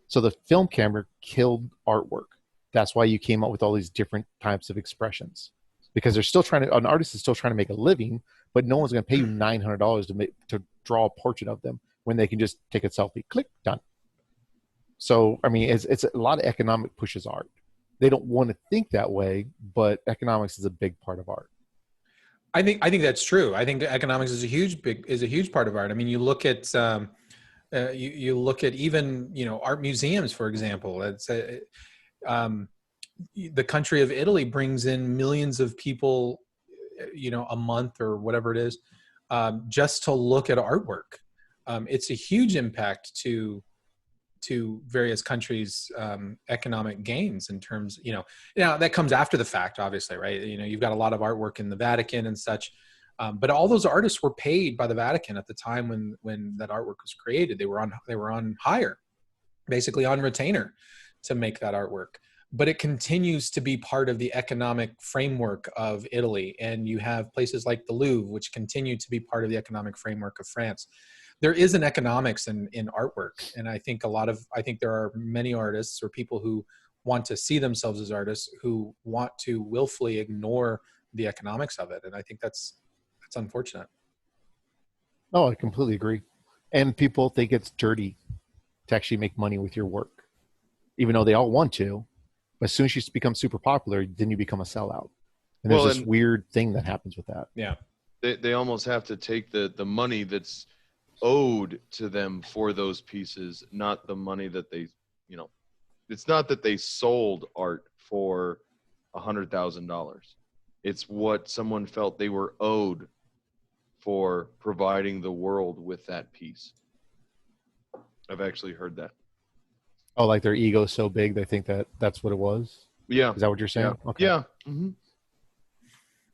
So the film camera killed artwork. That's why you came up with all these different types of expressions, because they're still an artist is still trying to make a living, but no one's going to pay you $900 to draw a portrait of them when they can just take a selfie, click, done. So, I mean, it's a lot of economic pushes art. They don't want to think that way, but economics is a big part of art. I think that's true. I think economics is a huge part of art. I mean, you look at you look at even, you know, art museums, for example. It's the country of Italy brings in millions of people, you know, a month or whatever it is, just to look at artwork. It's a huge impact to various countries' economic gains in terms, you know, now that comes after the fact, obviously, right? You know, you've got a lot of artwork in the Vatican and such, but all those artists were paid by the Vatican at the time when that artwork was created. They were on hire, basically on retainer, to make that artwork. But it continues to be part of the economic framework of Italy, and you have places like the Louvre, which continue to be part of the economic framework of France. There is an economics in artwork. And I think there are many artists or people who want to see themselves as artists who want to willfully ignore the economics of it. And I think that's unfortunate. Oh, I completely agree. And people think it's dirty to actually make money with your work, even though they all want to. But as soon as you become super popular, then you become a sellout. And there's this weird thing that happens with that. Yeah. They almost have to take the money that's owed to them for those pieces, not the money that they, you know, it's not that they sold art for $100,000. It's what someone felt they were owed for providing the world with that piece. I've actually heard that. Oh, like their ego's so big they think that's what it was? Yeah. Is that what you're saying? Yeah. Okay. Yeah. Mhm.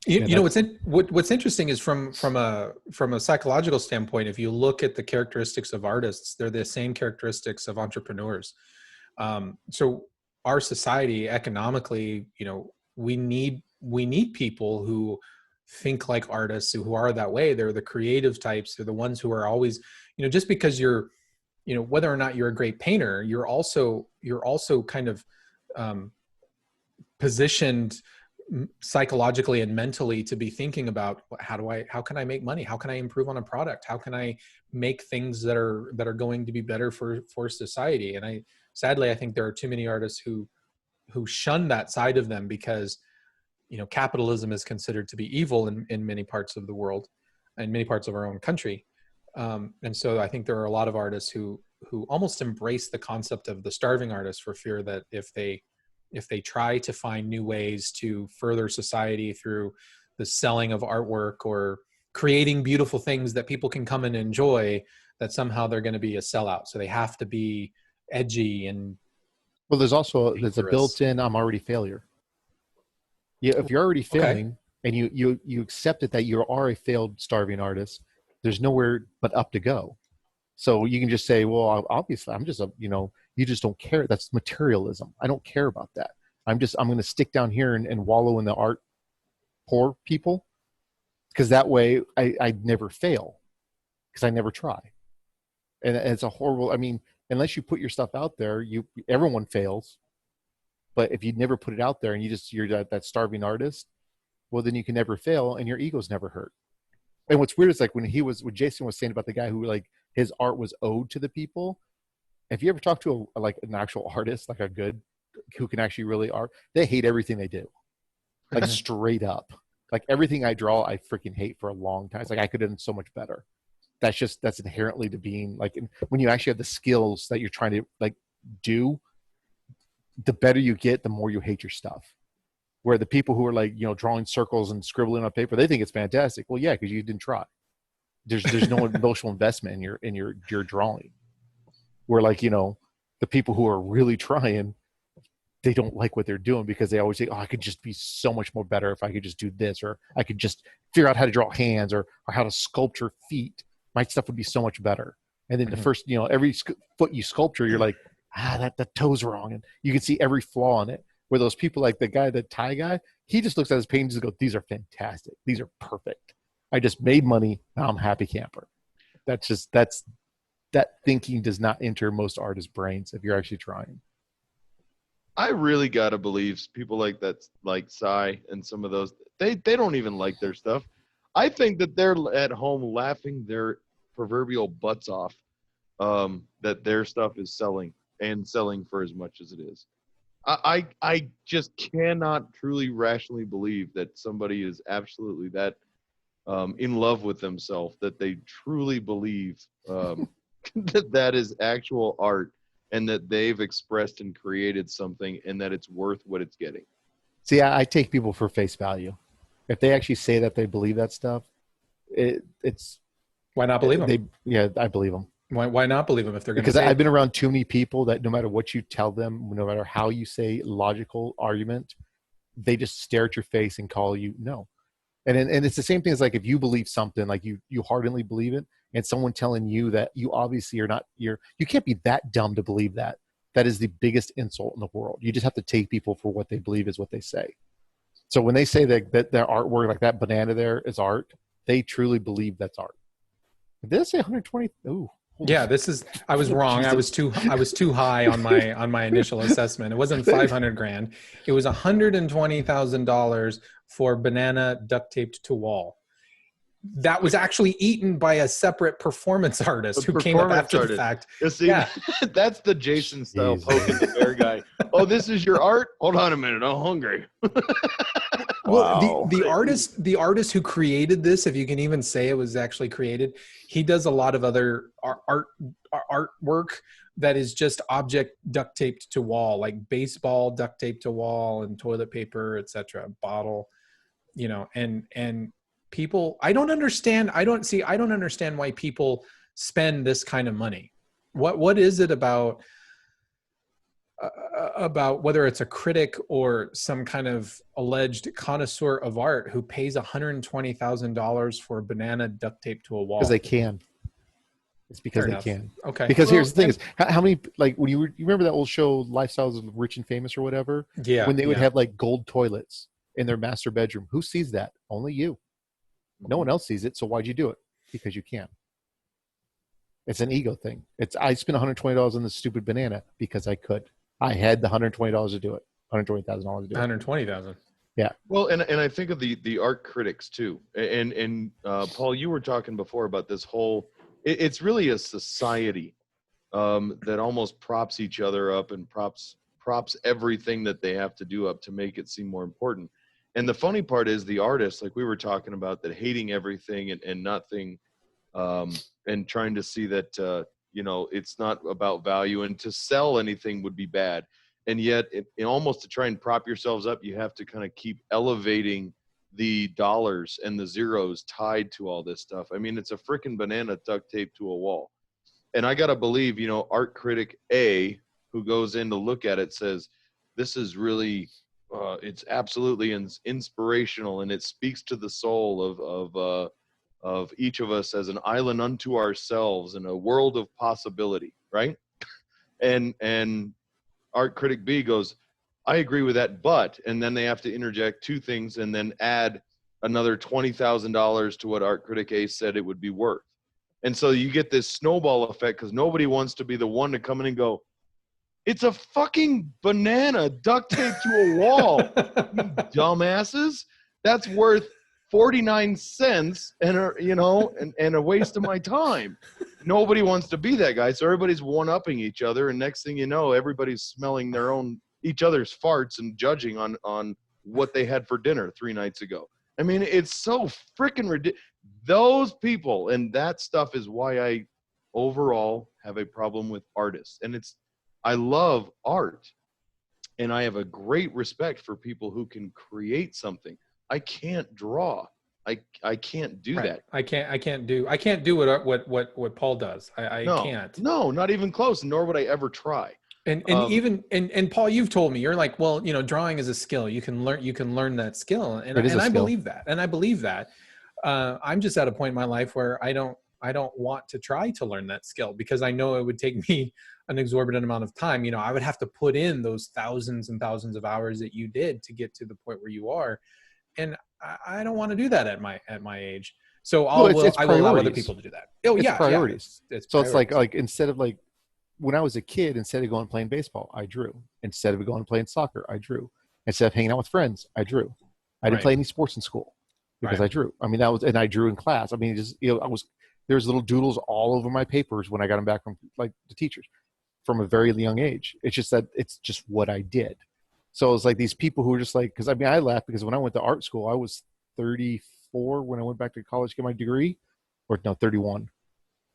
You know what's interesting is from a psychological standpoint. If you look at the characteristics of artists, they're the same characteristics of entrepreneurs. So our society economically, we need people who think like artists, who are that way. They're the creative types. They're the ones who are always, just because you're, whether or not you're a great painter, you're also kind of positioned psychologically and mentally to be thinking about how can I make money? How can I improve on a product? How can I make things that are going to be better for society? And sadly, I think there are too many artists who shun that side of them because, capitalism is considered to be evil in many parts of the world and many parts of our own country. And so I think there are a lot of artists who almost embrace the concept of the starving artist for fear that if they try to find new ways to further society through the selling of artwork or creating beautiful things that people can come and enjoy, that somehow they're going to be a sellout. So they have to be edgy and Well, there's a built-in I'm already failure. Yeah, if you're already failing and you accept it that you are a failed starving artist, there's nowhere but up to go. So you can just say, well, obviously I'm just you just don't care. That's materialism. I don't care about that. I'm going to stick down here and wallow in the art poor people, because that way I never fail, because I never try. And it's a horrible, unless you put your stuff out there, everyone fails. But if you never put it out there and you're that starving artist, well, then you can never fail and your ego's never hurt. And what's weird is like when Jason was saying about the guy who like his art was owed to the people. If you ever talk to an actual artist, like who can actually really art, they hate everything they do, like straight up. Like everything I draw, I freaking hate for a long time. It's like I could have done so much better. That's inherently to being like, when you actually have the skills that you're trying to like do, the better you get, the more you hate your stuff. Where the people who are like, drawing circles and scribbling on paper, they think it's fantastic. Well, yeah, because you didn't try. There's no emotional investment in your drawing. Where like, the people who are really trying, they don't like what they're doing because they always say, oh, I could just be so much more better if I could just do this, or I could just figure out how to draw hands or how to sculpture feet. My stuff would be so much better. And then the first, every foot you sculpture, you're like, that toe's wrong. And you can see every flaw in it. Where those people like the Thai guy, he just looks at his paintings and goes, these are fantastic. These are perfect. I just made money. Now I'm a happy camper. That thinking does not enter most artists' brains if you're actually trying. I really got to believe people like that, like Psy and some of those, they don't even like their stuff. I think that they're at home laughing their proverbial butts off that their stuff is selling for as much as it is. I just cannot truly rationally believe that somebody is absolutely that in love with themselves that they truly believe that is actual art and that they've expressed and created something and that it's worth what it's getting. See, I take people for face value. If they actually say that they believe that stuff, it's why not believe them? I believe them. Why not believe them if they're going to? Because I've been around too many people that no matter what you tell them, no matter how you say logical argument, they just stare at your face and call you no. And it's the same thing as like if you believe something, like you heartily believe it, and someone telling you that you obviously are not, you can't be that dumb to believe that. That is the biggest insult in the world. You just have to take people for what they believe is what they say. So when they say that their artwork, like that banana there, is art, they truly believe that's art. Did I say 120? Ooh. Yeah, I was wrong. I was too high on my initial assessment. It wasn't 500 grand. It was $120,000 for banana duct taped to wall. That was actually eaten by a separate performance artist who came up after the fact. See, yeah. That's the Jason style poking the bear guy. Oh, this is your art? Hold on a minute. I'm hungry. Well, wow. the artist who created this, if you can even say it was actually created, he does a lot of other artwork that is just object duct taped to wall, like baseball duct taped to wall and toilet paper, etc. Bottle, and people, I don't understand why people spend this kind of money. What is it about about whether it's a critic or some kind of alleged connoisseur of art who pays $120,000 for a banana duct taped to a wall. Because they can. It's because Fair they enough. can. Okay. Because Well, here's the thing: is how many, like, when you remember that old show Lifestyles of Rich and Famous or whatever? Yeah. When they would have like gold toilets in their master bedroom. Who sees that? Only you. No one else sees it. So why'd you do it? Because you can. It's an ego thing. I spent $120 on this stupid banana because I could. I had the $120 to do it. $120,000 to do it. 120,000. Yeah. Well, and I think of the art critics too. And Paul, you were talking before about this whole. It's really a society that almost props each other up and props everything that they have to do up to make it seem more important. And the funny part is the artists, like we were talking about, that hating everything and nothing, and trying to see that it's not about value, and to sell anything would be bad. And yet, almost to try and prop yourselves up, you have to kind of keep elevating the dollars and the zeros tied to all this stuff. I mean, it's a freaking banana duct taped to a wall. And I got to believe, art critic A, who goes in to look at it, says, this is really, it's absolutely inspirational, and it speaks to the soul of each of us as an island unto ourselves in a world of possibility, right? And art critic B goes, I agree with that, but, and then they have to interject two things and then add another $20,000 to what art critic A said it would be worth. And so you get this snowball effect because nobody wants to be the one to come in and go, it's a fucking banana duct taped to a wall, you dumbasses. That's worth 49 cents and a waste of my time. Nobody wants to be that guy. So everybody's one-upping each other. And next thing you know, everybody's smelling each other's farts and judging on what they had for dinner 3 nights ago. I mean, it's so freaking ridiculous. Those people and that stuff is why I overall have a problem with artists. And I love art, and I have a great respect for people who can create something. I can't draw. I can't do Right. that. I can't do what Paul does. I can't. No, not even close. Nor would I ever try. And even Paul, you've told me, you're like, well, drawing is a skill. You can learn that skill, and I believe that. And I believe that. I'm just at a point in my life where I don't want to try to learn that skill because I know it would take me an exorbitant amount of time. I would have to put in those thousands and thousands of hours that you did to get to the point where you are, and I don't want to do that at my age. So I will allow other people to do that. Oh, it's yeah, priorities. Yeah, it's so priorities. It's like instead of like when I was a kid, instead of going and playing baseball, I drew. Instead of going and playing soccer, I drew. Instead of hanging out with friends, I drew. I didn't play any sports in school because I drew. I mean, and I drew in class. I mean, there's little doodles all over my papers when I got them back from like the teachers from a very young age. It's just that it's just what I did. So it's like these people who are just like, because I mean, I laugh because when I went to art school, I was 34 when I went back to college to get my degree, or no, 31.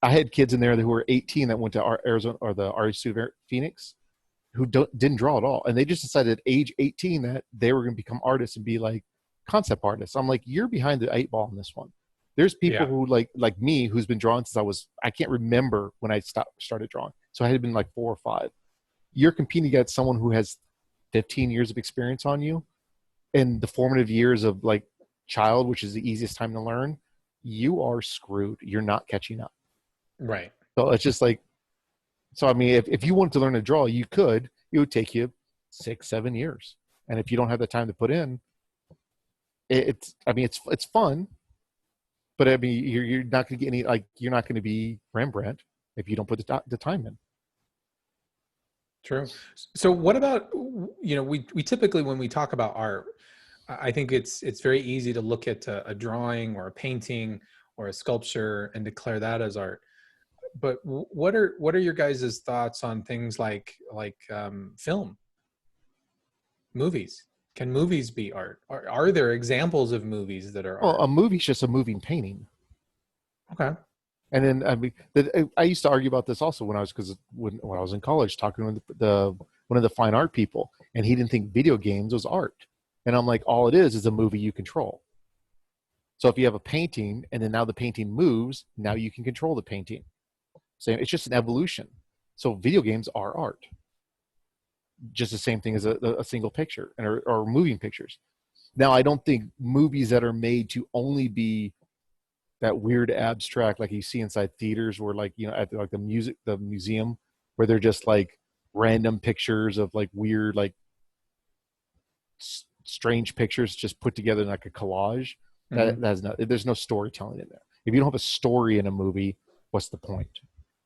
I had kids in there who were 18 that went to Arizona or the Art Institute of Phoenix who didn't draw at all. And they just decided at age 18 that they were going to become artists and be like concept artists. I'm like, you're behind the 8 ball on this one. There's people who like me, who's been drawing since I can't remember when I started drawing. So I had been like 4 or 5. You're competing against someone who has 15 years of experience on you, and the formative years of like child, which is the easiest time to learn. You are screwed. You're not catching up. Right. So it's just like, I mean, if you wanted to learn to draw, you could. It would take you 6-7 years, and if you don't have the time to put in, it's fun. But I mean, you're not going to get any, like, you're not going to be Rembrandt if you don't put the time in. True. So what about, we typically, when we talk about art, I think it's very easy to look at a drawing or a painting or a sculpture and declare that as art. But what are your guys' thoughts on things like film, movies? Can movies be art? Are there examples of movies that are art? Well, a movie's just a moving painting. Okay. And then I mean, I used to argue about this also when I was in college, talking with one of the fine art people, and he didn't think video games was art. And I'm like, all it is a movie you control. So if you have a painting and then now the painting moves, now you can control the painting. So it's just an evolution. So video games are art. just the same thing as a single picture or moving pictures. Now, I don't think movies that are made to only be that weird abstract, like you see inside theaters, where like, at like the museum, where they're just like random pictures of like weird, like strange pictures just put together in like a collage. There's no storytelling in there. If you don't have a story in a movie, what's the point?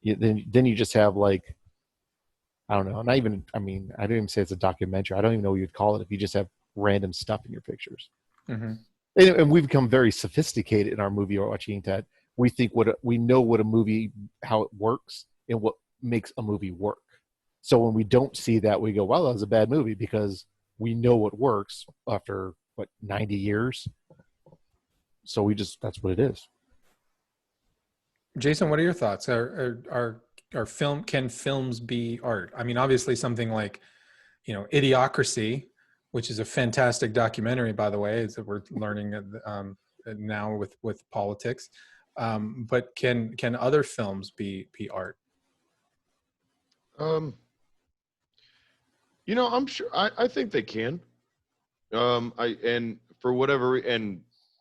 Then you just have like, I don't know. I don't even say it's a documentary. I don't even know what you'd call it if you just have random stuff in your pictures. Mm-hmm. And we've become very sophisticated in our movie watching that we think we know what a movie, how it works and what makes a movie work. So when we don't see that, we go, well, that was a bad movie, because we know what works after 90 years. So that's what it is. Jason, what are your thoughts? Can films be art? I mean, obviously something like, Idiocracy, which is a fantastic documentary, by the way, is that we're learning now with politics. But can other films be art? I'm sure. I think they can. And for whatever, and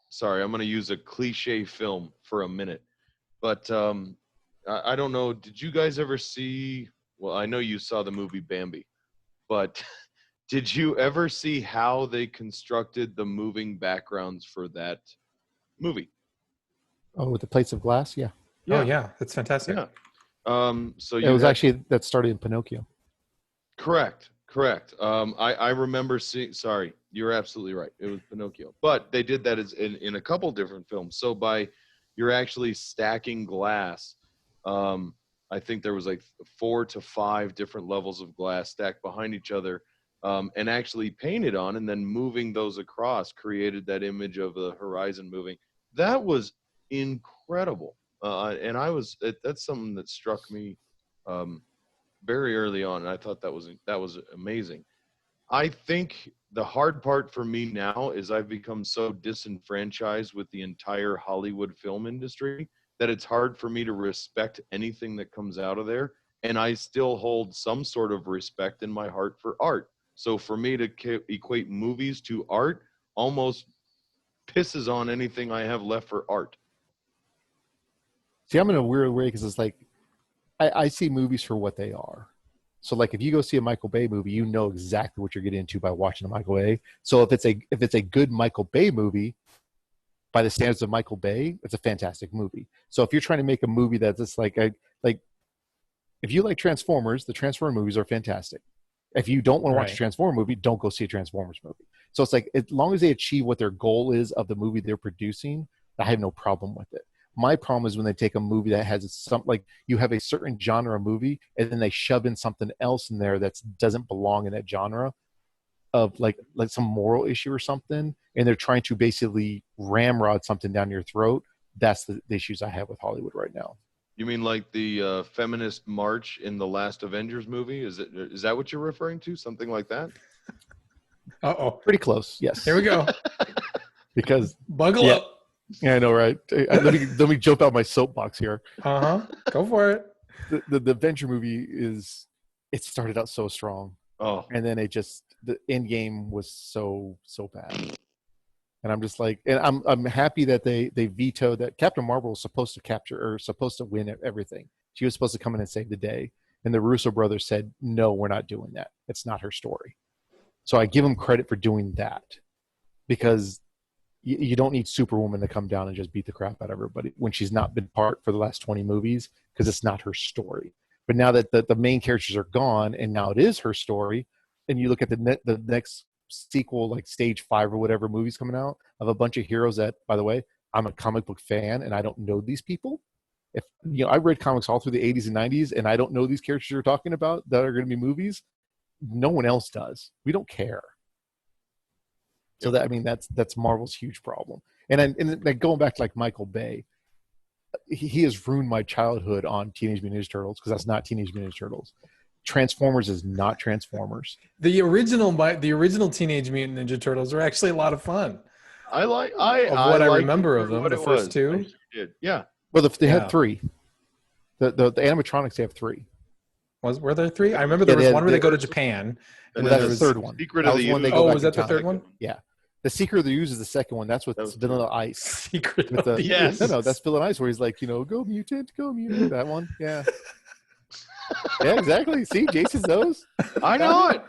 sorry, I'm going to use a cliche film for a minute, but I don't know. Did you guys ever see? Well, I know you saw the movie Bambi, but did you ever see how they constructed the moving backgrounds for that movie? Oh, with the plates of glass, yeah. Oh yeah, that's fantastic. Yeah. So it was actually that started in Pinocchio. Correct. I remember seeing. Sorry, you're absolutely right. It was Pinocchio, but they did that in a couple different films. So you're actually stacking glass. I think there was like 4 to 5 different levels of glass stacked behind each other, and actually painted on, and then moving those across created that image of the horizon moving. That was incredible, and that's something that struck me very early on, and I thought that was amazing. I think the hard part for me now is I've become so disenfranchised with the entire Hollywood film industry that it's hard for me to respect anything that comes out of there, and I still hold some sort of respect in my heart for art. So for me to equate movies to art almost pisses on anything I have left for art. See, I'm in a weird way because it's like I see movies for what they are. So like if you go see a Michael Bay movie, you know exactly what you're getting into by watching a Michael Bay. So if it's a good Michael Bay movie, by the standards of Michael Bay, it's a fantastic movie. So if you're trying to make a movie that's just like if you like Transformers, the Transformer movies are fantastic. If you don't want to watch a Transformer movie, don't go see a Transformers movie. So it's like, as long as they achieve what their goal is of the movie they're producing, I have no problem with it. My problem is when they take a movie that has like you have a certain genre movie and then they shove in something else in there that doesn't belong in that genre of like some moral issue or something, and they're trying to basically ramrod something down your throat. That's the issues I have with Hollywood right now. You mean like the feminist march in the last Avengers movie? Is that what you're referring to? Something like that? Uh-oh. Pretty close, yes. Here we go. Because buckle up. Yeah, I know, right? Let me jump out my soapbox here. Go for it. The Avenger movie it started out so strong. Oh. And then the end game was so bad. And I'm just like, and I'm happy that they vetoed that. Captain Marvel was supposed to win everything. She was supposed to come in and save the day. And the Russo brothers said, no, we're not doing that. It's not her story. So I give them credit for doing that, because you don't need Superwoman to come down and just beat the crap out of everybody when she's not been part for the last 20 movies, because it's not her story. But now that the main characters are gone and now it is her story, and you look at the next sequel, like stage 5 or whatever movies coming out of a bunch of heroes that, by the way, I'm a comic book fan and I don't know these people. If I read comics all through the 80s and 90s and I don't know these characters you're talking about that are going to be movies, no one else does. We don't care. So that's Marvel's huge problem. And like going back to like Michael Bay, he has ruined my childhood on Teenage Mutant Ninja Turtles, because that's not Teenage Mutant Ninja Turtles. Transformers is not Transformers. The original Teenage Mutant Ninja Turtles were actually a lot of fun. I remember of them, the first 2. Yeah. Well, they had 3. The animatronics, they have 3. Were there 3? I remember there was one where they go to Japan. And Well, then that's there's the third one. Secret That of was the one they Ooze. go Oh, back was in that the time. third one? Yeah. The Secret of the Ooze is the second one. That's with That was Vanilla Ice. Secret With of the, the Yes. No, that's Vanilla Ice where he's like, go mutant, go mutant. That one. Yeah. Yeah, exactly. See, Jason's those. I know it.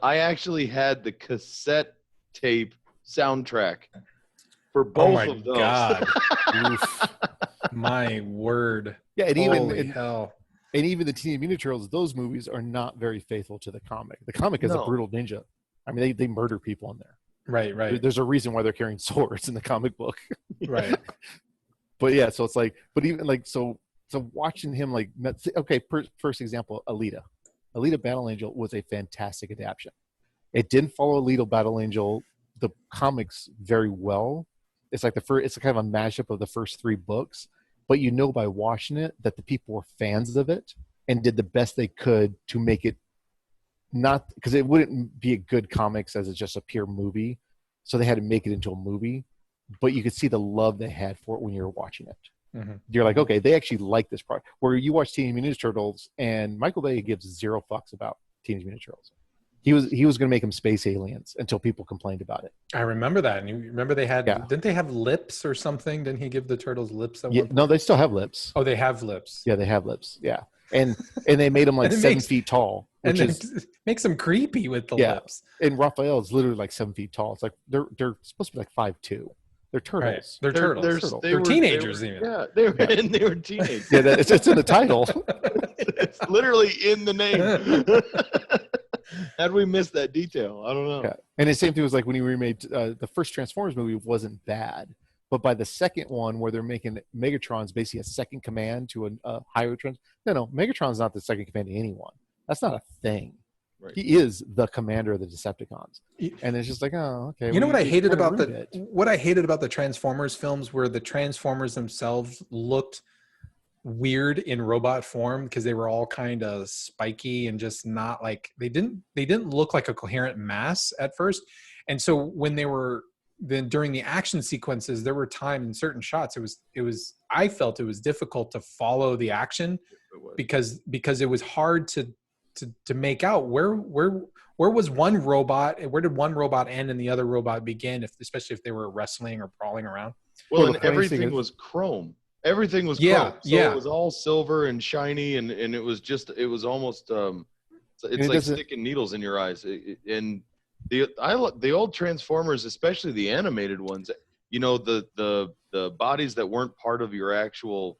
I actually had the cassette tape soundtrack for Oh both my of those. god! Oof. My word! Yeah, and Holy even hell! and even the Teenage Mutant Ninja Turtles, those movies are not very faithful to the comic. The comic is a No. brutal ninja. I mean, they murder people in there. Right. There's a reason why they're carrying swords in the comic book. Right. But yeah, so it's like, but even like, so watching him like, okay, first example, Alita Battle Angel was a fantastic adaptation. It didn't follow Alita Battle Angel, the comics, very well. It's like it's kind of a mashup of the first 3 books, but by watching it that the people were fans of it and did the best they could to make it not, because it wouldn't be a good comics as it's just a pure movie. So they had to make it into a movie, but you could see the love they had for it when you were watching it. Mm-hmm. You're like, okay, they actually like this part. Where you watch Teenage Mutant Ninja Turtles, and Michael Bay gives 0 fucks about Teenage Mutant Ninja Turtles. He was going to make them space aliens until people complained about it. I remember that. And you remember didn't they have lips or something? Didn't he give the turtles lips at one point? No, they still have lips. Oh, they have lips. Yeah, they have lips. Yeah, and they made them like 7 feet tall, which And is it makes them creepy with the lips. And Raphael is literally like 7 feet tall. It's like they're supposed to be like 5'2". They're turtles. Right. They're turtles. They They're were teenagers they were, even. Yeah, they were teenagers. Yeah, it's in the title. It's literally in the name. Had we missed that detail? I don't know. Yeah. And the same thing was like when he remade the first Transformers movie wasn't bad, but by the second one where they're making Megatron's basically a second command to a higher trans. No, Megatron's not the second command to anyone. That's not a thing. Right. He is the commander of the Decepticons, and it's just like, oh, okay. You know what I hated about what I hated about the Transformers films, where the Transformers themselves looked weird in robot form because they were all kind of spiky and just not like they didn't look like a coherent mass at first. And so when they were then during the action sequences, there were times in certain shots I felt it was difficult to follow the action because it was hard to make out where was one robot, where did one robot end and the other robot begin, especially if they were wrestling or crawling around. Well, and everything was chrome. Everything was chrome. So it was all silver and shiny, and it was almost it's like sticking needles in your eyes. And the old Transformers, especially the animated ones, the bodies that weren't part of your actual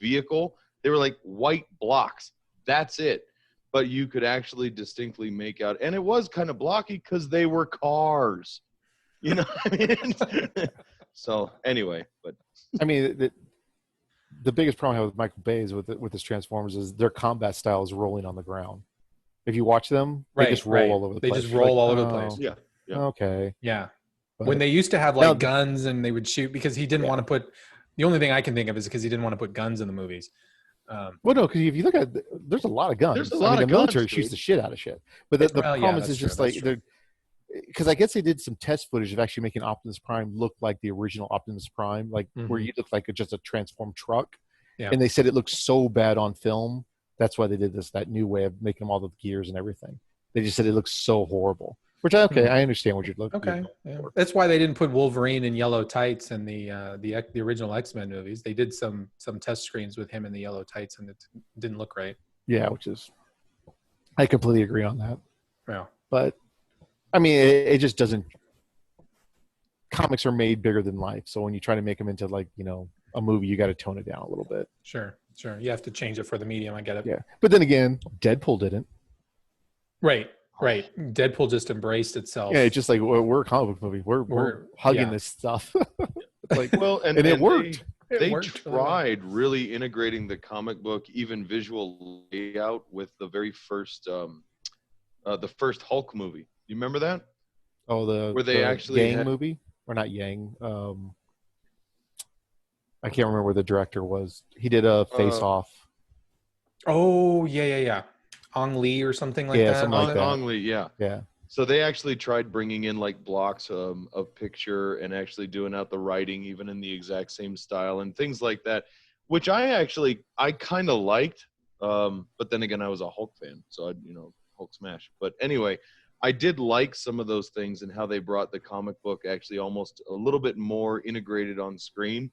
vehicle, they were like white blocks. That's it. But you could actually distinctly make out, and it was kind of blocky because they were cars. You know what I mean? So anyway, but I mean, the biggest problem I have with Michael Bay is with his Transformers is their combat style is rolling on the ground. If you watch them, they just roll all over the place. They just roll all over the place. Yeah. Okay. Yeah. But When they used to have like guns and they would shoot, because he didn't want to put. The only thing I can think of is because he didn't want to put guns in the movies. Well, no, because if you look at there's a lot of guns. There's a lot of the military guns, shoots dude. the shit out of shit. But the problem is that's just true, like they're, because I guess they did some test footage of actually making Optimus Prime look like the original Optimus Prime, like where you look like just a transformed truck. Yeah. And they said it looked so bad on film. That's why they did that new way of making them all the gears and everything. They just said it looks so horrible. Which I understand what you're looking. Okay, that's why they didn't put Wolverine in yellow tights in the original X-Men movies. They did some test screens with him in the yellow tights, and it didn't look right. Yeah, which is, I completely agree on that. Yeah, but I mean, it just doesn't. Comics are made bigger than life, so when you try to make them into like a movie, you got to tone it down a little bit. Sure. You have to change it for the medium. I get it. Yeah, but then again, Deadpool didn't. Right. Deadpool just embraced itself. Yeah, it's just like we're a comic book movie. We're hugging this stuff. It's like, well, and it worked. They tried really integrating the comic book, even visual layout, with the very first, the first Hulk movie. You remember that? Oh, where they actually Yang movie, or not Yang? I can't remember where the director was. He did a Face Off. Oh yeah. Ong Lee or something like that. Something like that. Ong Lee, yeah. Yeah. So they actually tried bringing in like blocks of picture and actually doing out the writing even in the exact same style and things like that, which I kind of liked. But then again, I was a Hulk fan, so Hulk smash. But anyway, I did like some of those things and how they brought the comic book actually almost a little bit more integrated on screen.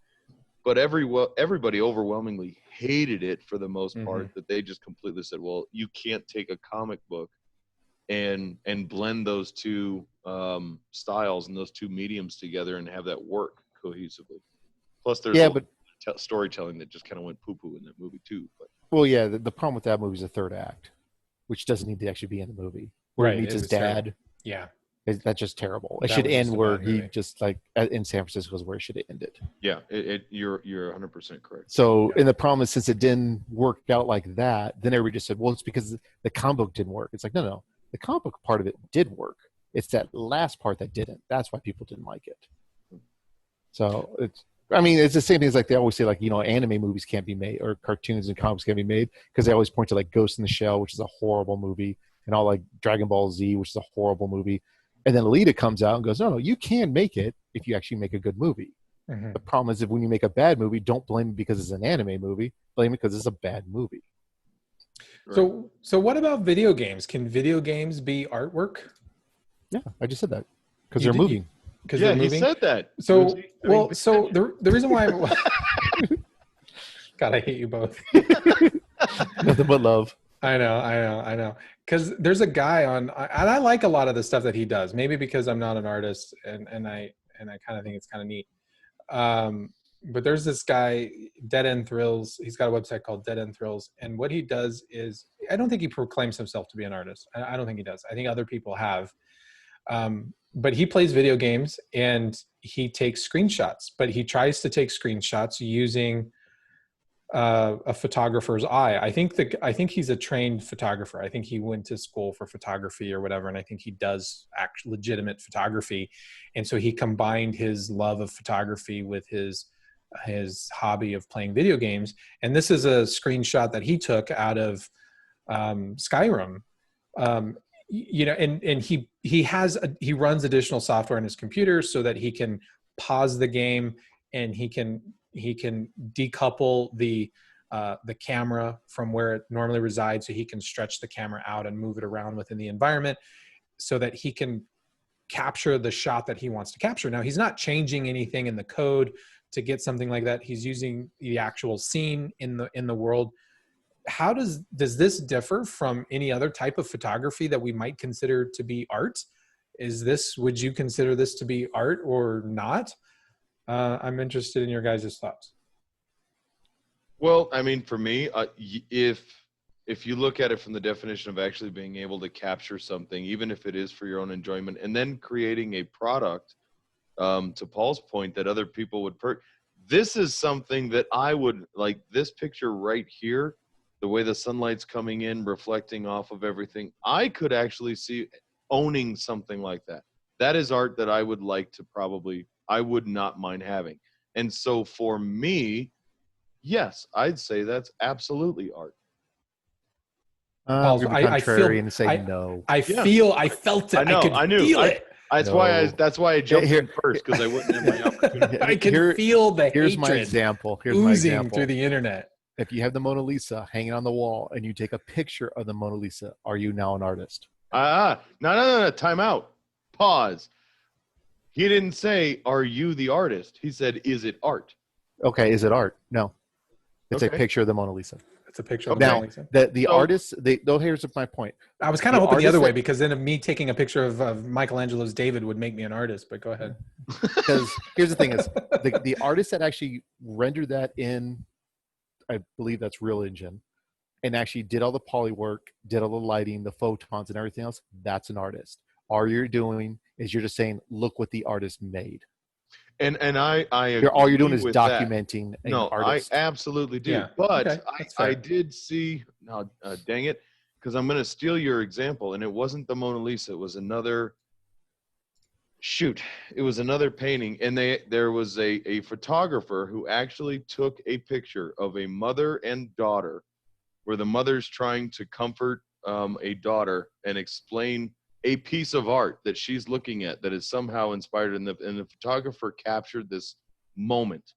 But everybody overwhelmingly hated it for the most part, that they just completely said, well, you can't take a comic book and blend those two styles and those two mediums together and have that work cohesively. Plus, there's storytelling that just kind of went poo-poo in that movie too. But well, yeah, the problem with that movie is the third act, which doesn't need to actually be in the movie. Where he meets his dad. Terrible. Yeah. That's just terrible. It should end where he just like in San Francisco is where it should have ended. Yeah, you're 100% correct. So, and the problem is since it didn't work out like that, then everybody just said, well, it's because the comic book didn't work. It's like, no. The comic book part of it did work. It's that last part that didn't. That's why people didn't like it. So it's the same thing as like they always say, like, anime movies can't be made or cartoons and comics can't be made because they always point to like Ghost in the Shell, which is a horrible movie, and all like Dragon Ball Z, which is a horrible movie. And then Alita comes out and goes, no, you can make it if you actually make a good movie. The problem is if when you make a bad movie, don't blame it because it's an anime movie. Blame it because it's a bad movie. So what about video games? Can video games be artwork? Yeah, I just said that because they're moving. They're moving. He said that. So the reason why God, I hate you both. Nothing but love. I know. Because there's a guy and I like a lot of the stuff that he does. Maybe because I'm not an artist, and I kind of think it's kind of neat. But there's this guy, Dead End Thrills. He's got a website called Dead End Thrills, and what he does is, I don't think he proclaims himself to be an artist. I don't think he does. I think other people have. But he plays video games and he takes screenshots. But he tries to take screenshots using a photographer's eye. I think he's a trained photographer. I think he went to school for photography or whatever, and I think he does legitimate photography. And so he combined his love of photography with his hobby of playing video games. And this is a screenshot that he took out of Skyrim. And he runs additional software on his computer so that he can pause the game and he can decouple the camera from where it normally resides, so he can stretch the camera out and move it around within the environment so that he can capture the shot that he wants to capture. Now, he's not changing anything in the code to get something like that. He's using the actual scene in the world. How does this differ from any other type of photography that we might consider to be art? Would you consider this to be art or not? I'm interested in your guys' thoughts. Well, I mean, for me, if you look at it from the definition of actually being able to capture something, even if it is for your own enjoyment, and then creating a product, to Paul's point, that other people would this is something that I would like. This picture right here, the way the sunlight's coming in, reflecting off of everything, I could actually see owning something like that. That is art that I would like to I would not mind having. And so for me, yes, I'd say that's absolutely art. I feel and say no. I felt it. I knew. Feel it. That's why I jumped in first, because I wouldn't have my opportunity. I can feel the here's hatred my example. oozing through the internet. If you have the Mona Lisa hanging on the wall and you take a picture of the Mona Lisa, are you now an artist? No. Time out. Pause. He didn't say, are you the artist? He said, is it art? Okay, is it art? No. It's a picture of the Mona Lisa. It's a picture of the Mona Lisa. The artists, here's my point. I was kind of hoping the other way, because then me taking a picture of Michelangelo's David would make me an artist, but go ahead. Because here's the thing is, the artist that actually rendered that in, I believe that's Real Engine, and actually did all the poly work, did all the lighting, the photons and everything else, that's an artist. All you're doing is you're just saying, look what the artist made. And I agree. All you're doing is documenting an artist. I absolutely do. Yeah. But okay, I did see, dang it, because I'm going to steal your example, and it wasn't the Mona Lisa. It was another, it was another painting, and there was a photographer who actually took a picture of a mother and daughter, where the mother's trying to comfort a daughter and explain a piece of art that she's looking at that is somehow inspired, and the photographer captured this moment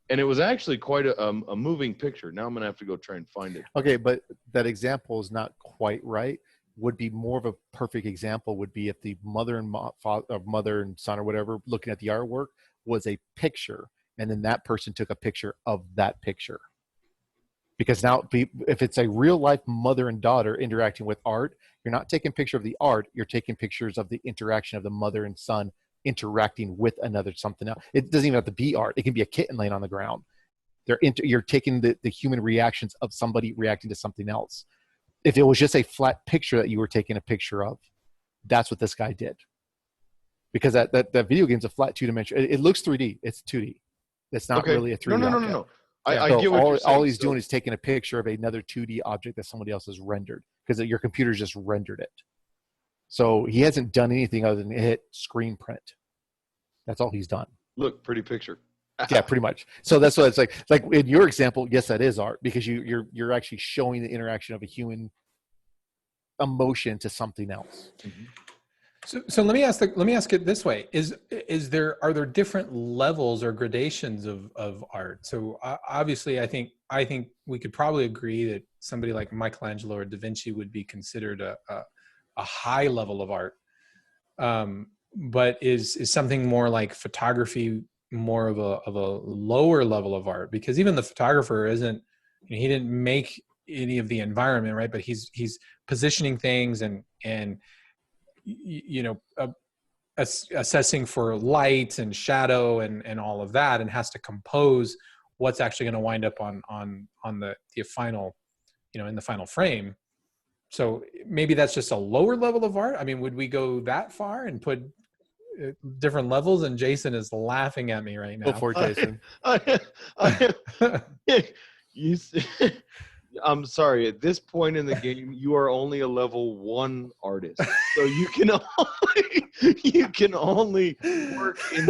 And it was actually quite a moving picture. Now I'm going to have to go try and find it. Okay, but that example is not quite right. Would be more of a perfect example would be if the mother and father, or mother and son or whatever looking at the artwork was a picture, and then that person took a picture of that picture. Because now, if it's a real life mother and daughter interacting with art, you're not taking a picture of the art, you're taking pictures of the interaction of the mother and son interacting with another something else. It doesn't even have to be art. It can be a kitten laying on the ground. You're taking the human reactions of somebody reacting to something else. If it was just a flat picture that you were taking a picture of, that's what this guy did. Because that video game's a flat 2-dimensional. It looks 3D. It's 2D. It's not really a 3D. No. I get what you're saying. All he's doing is taking a picture of another 2D object that somebody else has rendered, because your computer's just rendered it. So he hasn't done anything other than hit screen print. That's all he's done. Look, pretty picture. Yeah, pretty much. So that's what it's like. Like in your example, yes, that is art, because you're actually showing the interaction of a human emotion to something else. Mm-hmm. So let me ask it this way: are there different levels or gradations of art? So obviously, I think we could probably agree that somebody like Michelangelo or Da Vinci would be considered a high level of art. But is something more like photography more of a lower level of art? Because even the photographer he didn't make any of the environment, right? But he's positioning things and assessing for light and shadow and all of that, and has to compose what's actually going to wind up on the final, in the final frame. So maybe that's just a lower level of art. I mean, would we go that far and put different levels? And Jason is laughing at me right now. Go for it, Jason. I'm sorry. At this point in the game, you are only a level 1 artist, so you can only work in.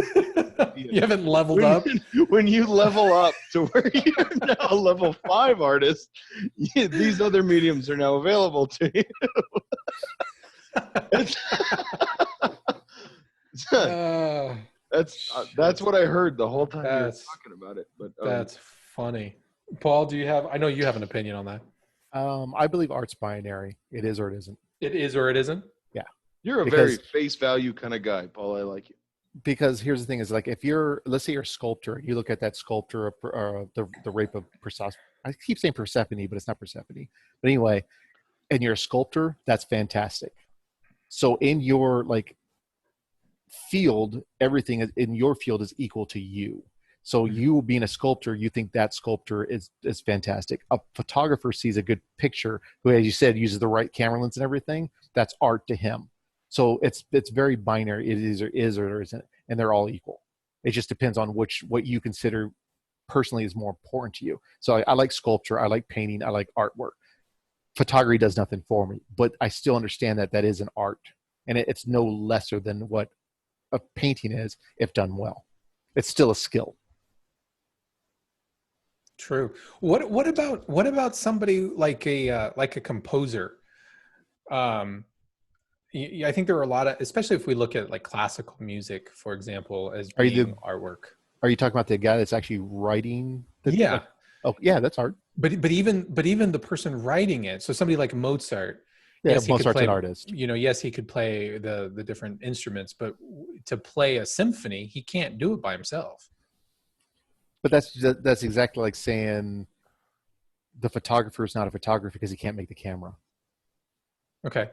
You haven't leveled up. When you level up to where you're now a level 5 artist, these other mediums are now available to you. That's what I heard the whole time you were talking about it. But that's funny. Paul, I know you have an opinion on that. I believe art's binary. It is or it isn't. It is or it isn't? Yeah. You're a very face value kind of guy, Paul. I like you. Because here's the thing is, like, if let's say you're a sculptor, you look at that sculpture, the rape of Persephone. I keep saying Persephone, but it's not Persephone. But anyway, and you're a sculptor, that's fantastic. So in your field, everything in your field is equal to you. So you being a sculptor, you think that sculptor is fantastic. A photographer sees a good picture, who, as you said, uses the right camera lens and everything. That's art to him. So it's very binary. It is or isn't, and they're all equal. It just depends on what you consider personally is more important to you. So I like sculpture, I like painting, I like artwork. Photography does nothing for me, but I still understand that is an art, and it's no lesser than what a painting is if done well. It's still a skill. True. What about somebody like a composer? I think there are a lot of, especially if we look at like classical music, for example, as being artwork. Are you talking about the guy that's actually writing? Yeah. Oh, yeah, that's art. But even the person writing it. So somebody like Mozart. Yeah, yes, Mozart's an artist. Yes, he could play the different instruments, but to play a symphony, he can't do it by himself. But that's exactly like saying the photographer is not a photographer because he can't make the camera. Okay.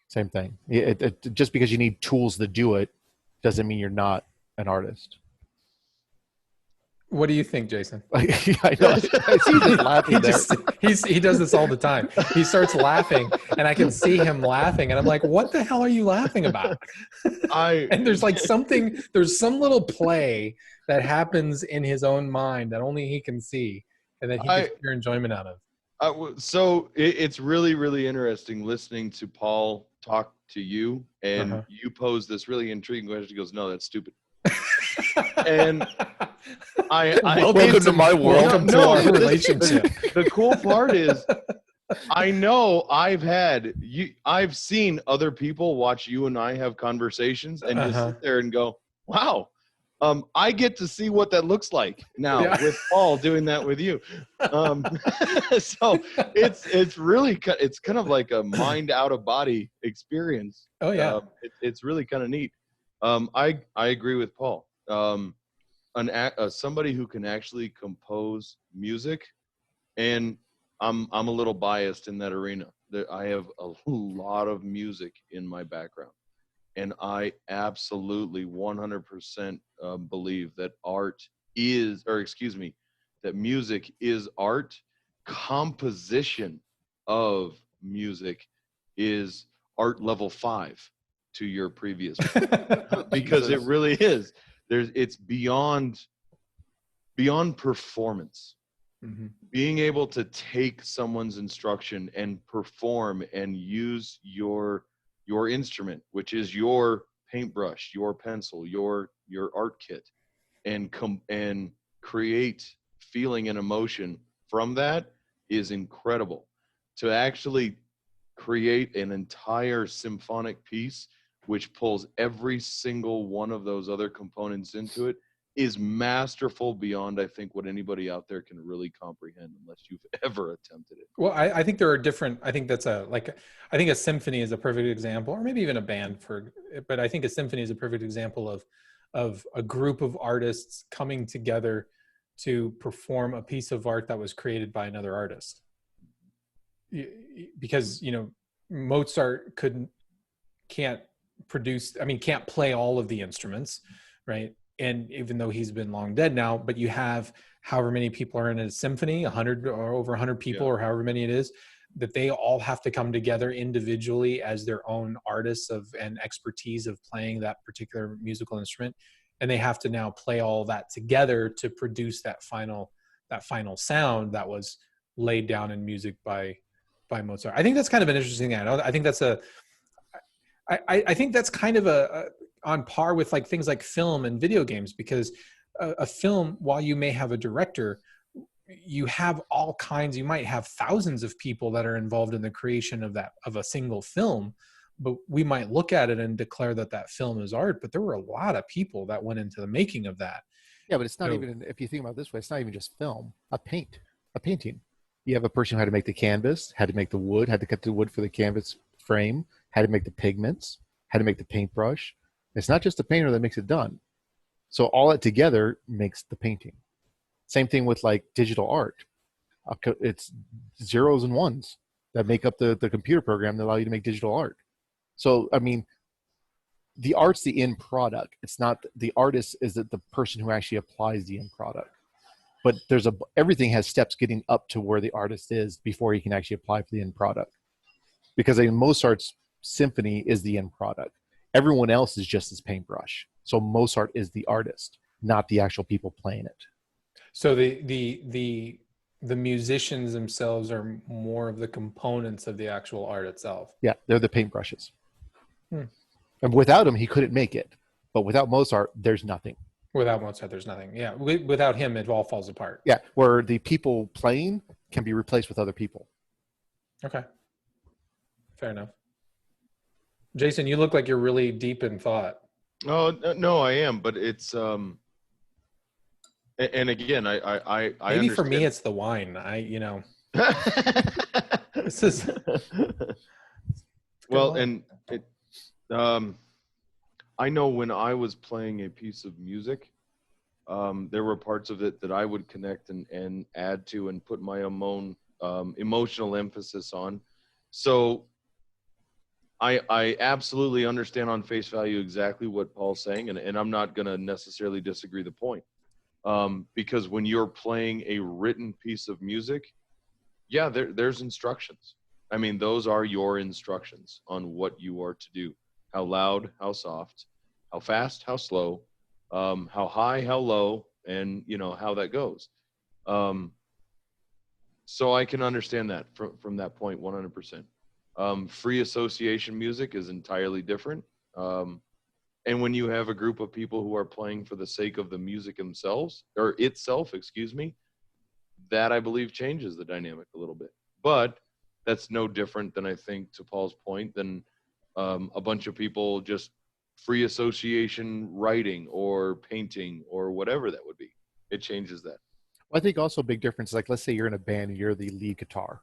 Same thing. Just because you need tools to do it doesn't mean you're not an artist. What do you think, Jason? I know. I see him laughing there. He does this all the time. He starts laughing, and I can see him laughing, and I'm like, "What the hell are you laughing about?" And there's some little play that happens in his own mind that only he can see, and that he gets pure enjoyment out of. So it's really, really interesting listening to Paul talk to you, and you pose this really intriguing question. He goes, "No, that's stupid." And welcome to my world. Welcome to our relationship. The cool part is, I know I've seen other people watch you and I have conversations and just sit there and go, "Wow, I get to see what that looks like now with Paul doing that with you. So it's really it's kind of like a mind out of body experience. Oh yeah. It's really kind of neat. I agree with Paul. Somebody who can actually compose music, and I'm a little biased in that arena. I have a lot of music in my background, and I absolutely 100% believe that that music is art. Composition of music is art level 5 to your previous point, because it really is. It's beyond performance. Mm-hmm. Being able to take someone's instruction and perform and use your instrument, which is your paintbrush, your pencil, your art kit, and create feeling and emotion from that is incredible. To actually create an entire symphonic piece which pulls every single one of those other components into it is masterful beyond, I think, what anybody out there can really comprehend, unless you've ever attempted it. Well, I think there are different, I think I think a symphony is a perfect example, or maybe even a band but I think a symphony is a perfect example of a group of artists coming together to perform a piece of art that was created by another artist. Because, Mozart can't play all of the instruments, right? And even though he's been long dead now, but you have however many people are in a symphony, 100 or over 100 people, or however many it is, that they all have to come together individually as their own artists and expertise of playing that particular musical instrument. And they have to now play all that together to produce that final sound that was laid down in music by Mozart. I think that's kind of an interesting thing. I think that's I think that's kind of on par with like things like film and video games, because a film, while you may have a director, you have all kinds, you might have thousands of people that are involved in the creation of a single film, but we might look at it and declare that film is art, but there were a lot of people that went into the making of that. Yeah, but it's not even, if you think about it this way, it's not even just film, a painting. You have a person who had to make the canvas, had to make the wood, had to cut the wood for the canvas frame, had to make the pigments, had to make the paintbrush. It's not just the painter that makes it done. So all that together makes the painting. Same thing with like digital art. It's zeros and ones that make up the computer program that allow you to make digital art. So, I mean, the art's the end product. It's not the artist is the person who actually applies the end product. But everything has steps getting up to where the artist is before he can actually apply for the end product. Because in Mozart's symphony is the end product. Everyone else is just his paintbrush. So Mozart is the artist, not the actual people playing it. So the musicians themselves are more of the components of the actual art itself. Yeah, they're the paintbrushes. And without him, he couldn't make it. But without Mozart, there's nothing. Without Mozart, there's nothing. Yeah, without him, it all falls apart. Yeah, where the people playing can be replaced with other people. Okay. Fair enough. Jason, you look like you're really deep in thought. Oh, no, I am, but it's and again, I maybe understand. For me it's the wine. This is well, and I know when I was playing a piece of music, there were parts of it that I would connect and add to and put my own emotional emphasis on. So I absolutely understand on face value exactly what Paul's saying, and I'm not going to necessarily disagree the point. Because when you're playing a written piece of music, yeah, there's instructions. I mean, those are your instructions on what you are to do. How loud, how soft, how fast, how slow, how high, how low, and how that goes. So I can understand that from that point 100%. Free association music is entirely different. And when you have a group of people who are playing for the sake of the music itself, that I believe changes the dynamic a little bit. But that's no different than, I think, to Paul's point, than a bunch of people just free association writing or painting or whatever that would be. It changes that. I think also a big difference, like let's say you're in a band and you're the lead guitar.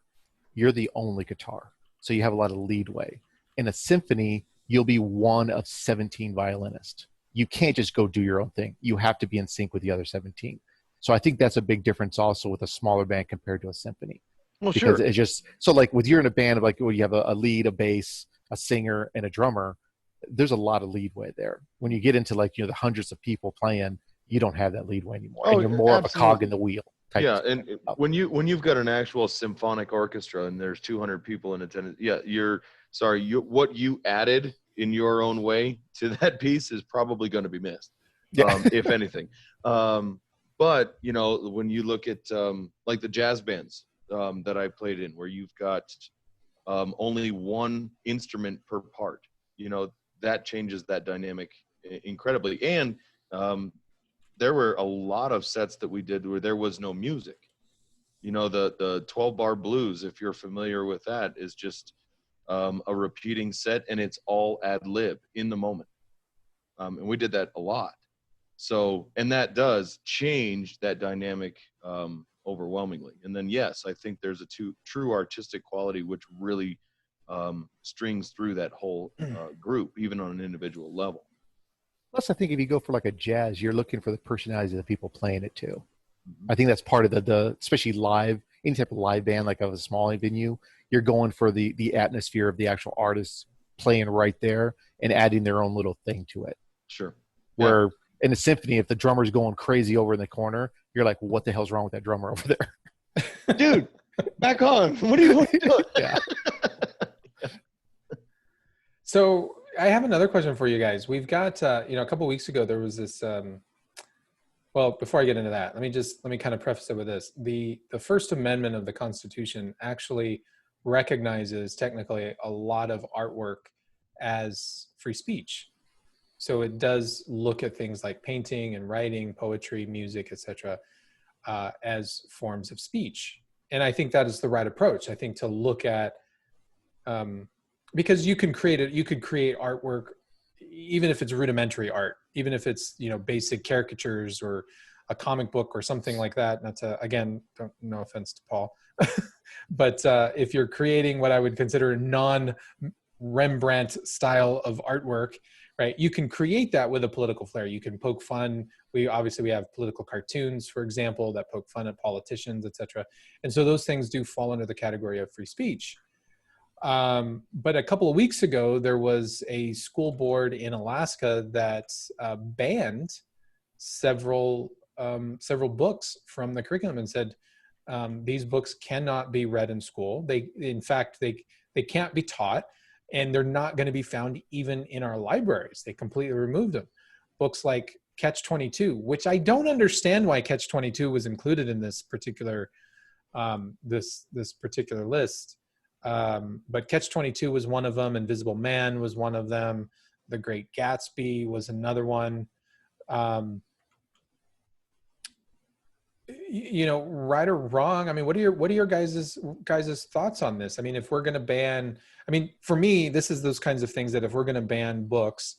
You're the only guitar. So you have a lot of leadway. In a symphony, you'll be one of 17 violinists. You can't just go do your own thing. You have to be in sync with the other 17. So I think that's a big difference also with a smaller band compared to a symphony. Well, Because sure. it's just, so like with you're in a band of like, well, you have a lead, a bass, a singer, and a drummer, there's a lot of leadway there. When you get into like, the hundreds of people playing, you don't have that leadway anymore. Oh, And you're more of a absolutely. cog in the wheel. Type Yeah, and when you've got an actual symphonic orchestra and there's 200 people in attendance, what you added in your own way to that piece is probably going to be missed, if anything. But when you look at like the jazz bands that I played in, where you've got only one instrument per part, that changes that dynamic incredibly. And there were a lot of sets that we did where there was no music. The 12-bar blues, if you're familiar with that, is just a repeating set, and it's all ad lib in the moment. And we did that a lot. So, and that does change that dynamic overwhelmingly. And then, yes, I think there's a true artistic quality which really strings through that whole group, even on an individual level. Plus, I think if you go for like a jazz, you're looking for the personality of the people playing it too. I think that's part of the especially live, any type of live band, like of a small venue, you're going for the atmosphere of the actual artists playing right there and adding their own little thing to it. Sure. Where in a symphony, if the drummer's going crazy over in the corner, you're like, what the hell's wrong with that drummer over there? Dude, back on. What are you doing? Yeah. So I have another question for you guys. We've got, a couple of weeks ago, there was this, well, before I get into that, let me kind of preface it with this. The First Amendment of the Constitution actually recognizes technically a lot of artwork as free speech. So it does look at things like painting and writing, poetry, music, etc., as forms of speech. And I think that is the right approach. I think to look at, because you could create artwork, even if it's rudimentary art, even if it's, basic caricatures or a comic book or something like that. Not to, again, no offense to Paul, but if you're creating what I would consider non-Rembrandt style of artwork, right? You can create that with a political flair. You can poke fun. We have political cartoons, for example, that poke fun at politicians, etc. And so those things do fall under the category of free speech. But a couple of weeks ago, there was a school board in Alaska that banned several books from the curriculum and said these books cannot be read in school. In fact, they can't be taught, and they're not going to be found even in our libraries. They completely removed them. Books like Catch-22, which I don't understand why Catch-22 was included in this particular this particular list. But Catch-22 was one of them. Invisible Man was one of them. The Great Gatsby was another one. Right or wrong, I mean, what are your guys' thoughts on this? I mean, if we're going to ban, for me, this is those kinds of things that if we're going to ban books,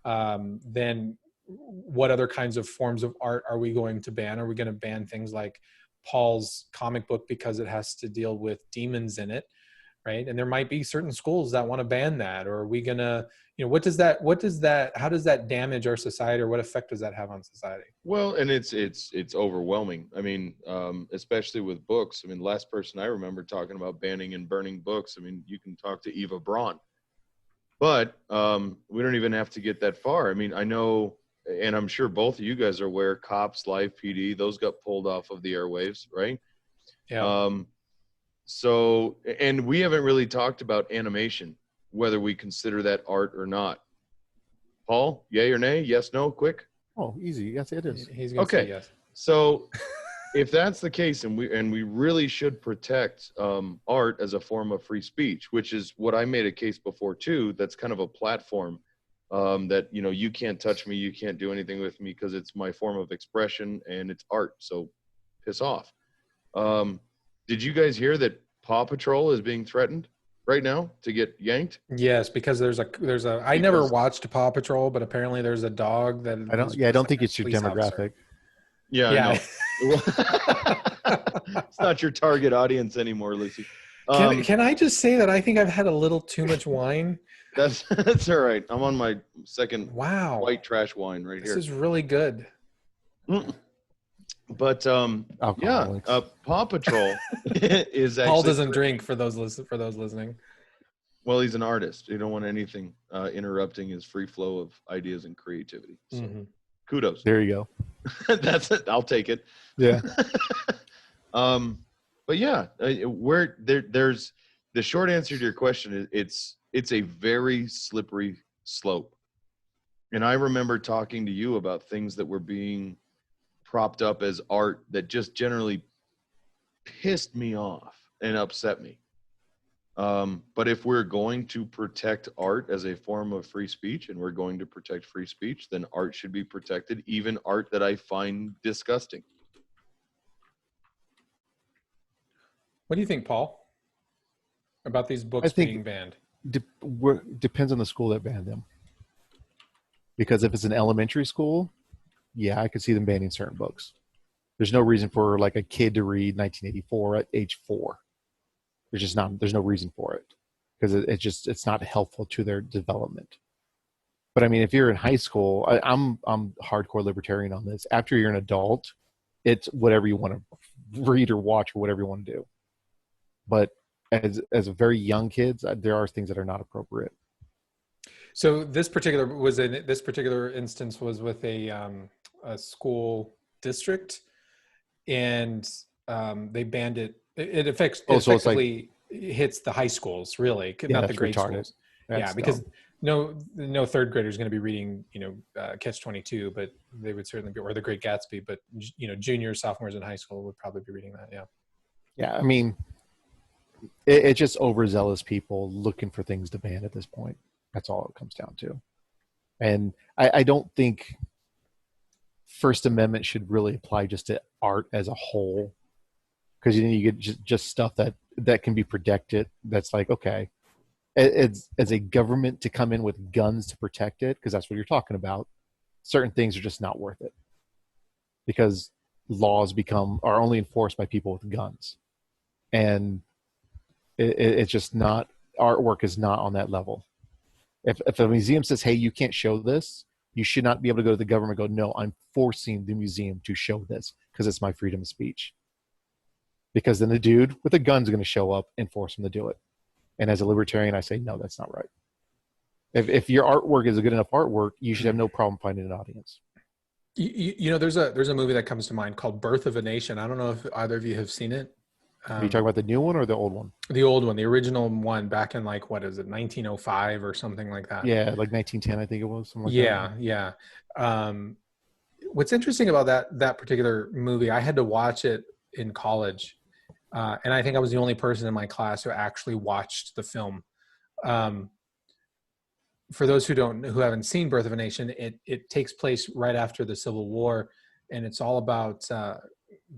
then what other kinds of forms of art are we going to ban? Are we going to ban things like Paul's comic book because it has to deal with demons in it? Right. And there might be certain schools that want to ban that, or are we going to, how does that damage our society, or what effect does that have on society? Well, and it's overwhelming. I mean, especially with books. I mean, the last person I remember talking about banning and burning books, I mean, you can talk to Eva Braun, but we don't even have to get that far. I mean, I know, and I'm sure both of you guys are aware, Cops, Live PD, those got pulled off of the airwaves, right? Yeah. So, and we haven't really talked about animation, whether we consider that art or not. Paul, yay or nay? Yes, no, quick. Oh, easy. Yes, it is. He's going to say yes. So if that's the case, and we really should protect art as a form of free speech, which is what I made a case before too, that's kind of a platform that, you can't touch me, you can't do anything with me because it's my form of expression and it's art. So piss off. Did you guys hear that Paw Patrol is being threatened right now to get yanked? Yes, because there's a. I never watched Paw Patrol, but apparently there's a dog that. I don't think it's your demographic. Yeah, Yeah. I know. It's not your target audience anymore, Lucy. Can I just say that I think I've had a little too much wine? That's all right. I'm on my second white trash wine right here. This is really good. But Paw Patrol is actually Paul doesn't drink for those listening. Well, he's an artist. You don't want anything interrupting his free flow of ideas and creativity. So kudos. There you go. That's it. I'll take it. Yeah. But yeah, there's the short answer to your question is it's a very slippery slope. And I remember talking to you about things that were being propped up as art that just generally pissed me off and upset me. But if we're going to protect art as a form of free speech and we're going to protect free speech, then art should be protected, even art that I find disgusting. What do you think, Paul, about these books being banned? Depends on the school that banned them. Because if it's an elementary school, yeah, I could see them banning certain books. There's no reason for like a kid to read 1984 at age 4. There's no reason for it because it's not helpful to their development. But I mean, if you're in high school, I'm hardcore libertarian on this. After you're an adult, it's whatever you want to read or watch or whatever you want to do. But as a very young kids, there are things that are not appropriate. So this particular instance was with a school district, and they banned it. It effectively hits the high schools, really, not the grade schools. That's because no third grader is going to be reading, Catch-22, but they would certainly be, or The Great Gatsby. But juniors, sophomores in high school would probably be reading that. Yeah. Yeah, I mean, it's just overzealous people looking for things to ban at this point. That's all it comes down to. And I don't think First Amendment should really apply just to art as a whole, because you get just stuff that can be protected. That's like, okay, as a government to come in with guns to protect it, because that's what you're talking about. Certain things are just not worth it, because laws are only enforced by people with guns, and it's just not, artwork is not on that level. If a museum says, hey, you can't show this, you should not be able to go to the government and go, no, I'm forcing the museum to show this because it's my freedom of speech. Because then the dude with a gun's going to show up and force him to do it. And as a libertarian, I say, no, that's not right. If your artwork is a good enough artwork, you should have no problem finding an audience. There's a movie that comes to mind called Birth of a Nation. I don't know if either of you have seen it. Are you talking about the new one or the old one? The old one, the original one, back in 1905 or something like that. Yeah, like 1910, I think it was. Something like that. Yeah. What's interesting about that particular movie, I had to watch it in college, and I think I was the only person in my class who actually watched the film. For those who haven't seen Birth of a Nation, it takes place right after the Civil War, and it's all about the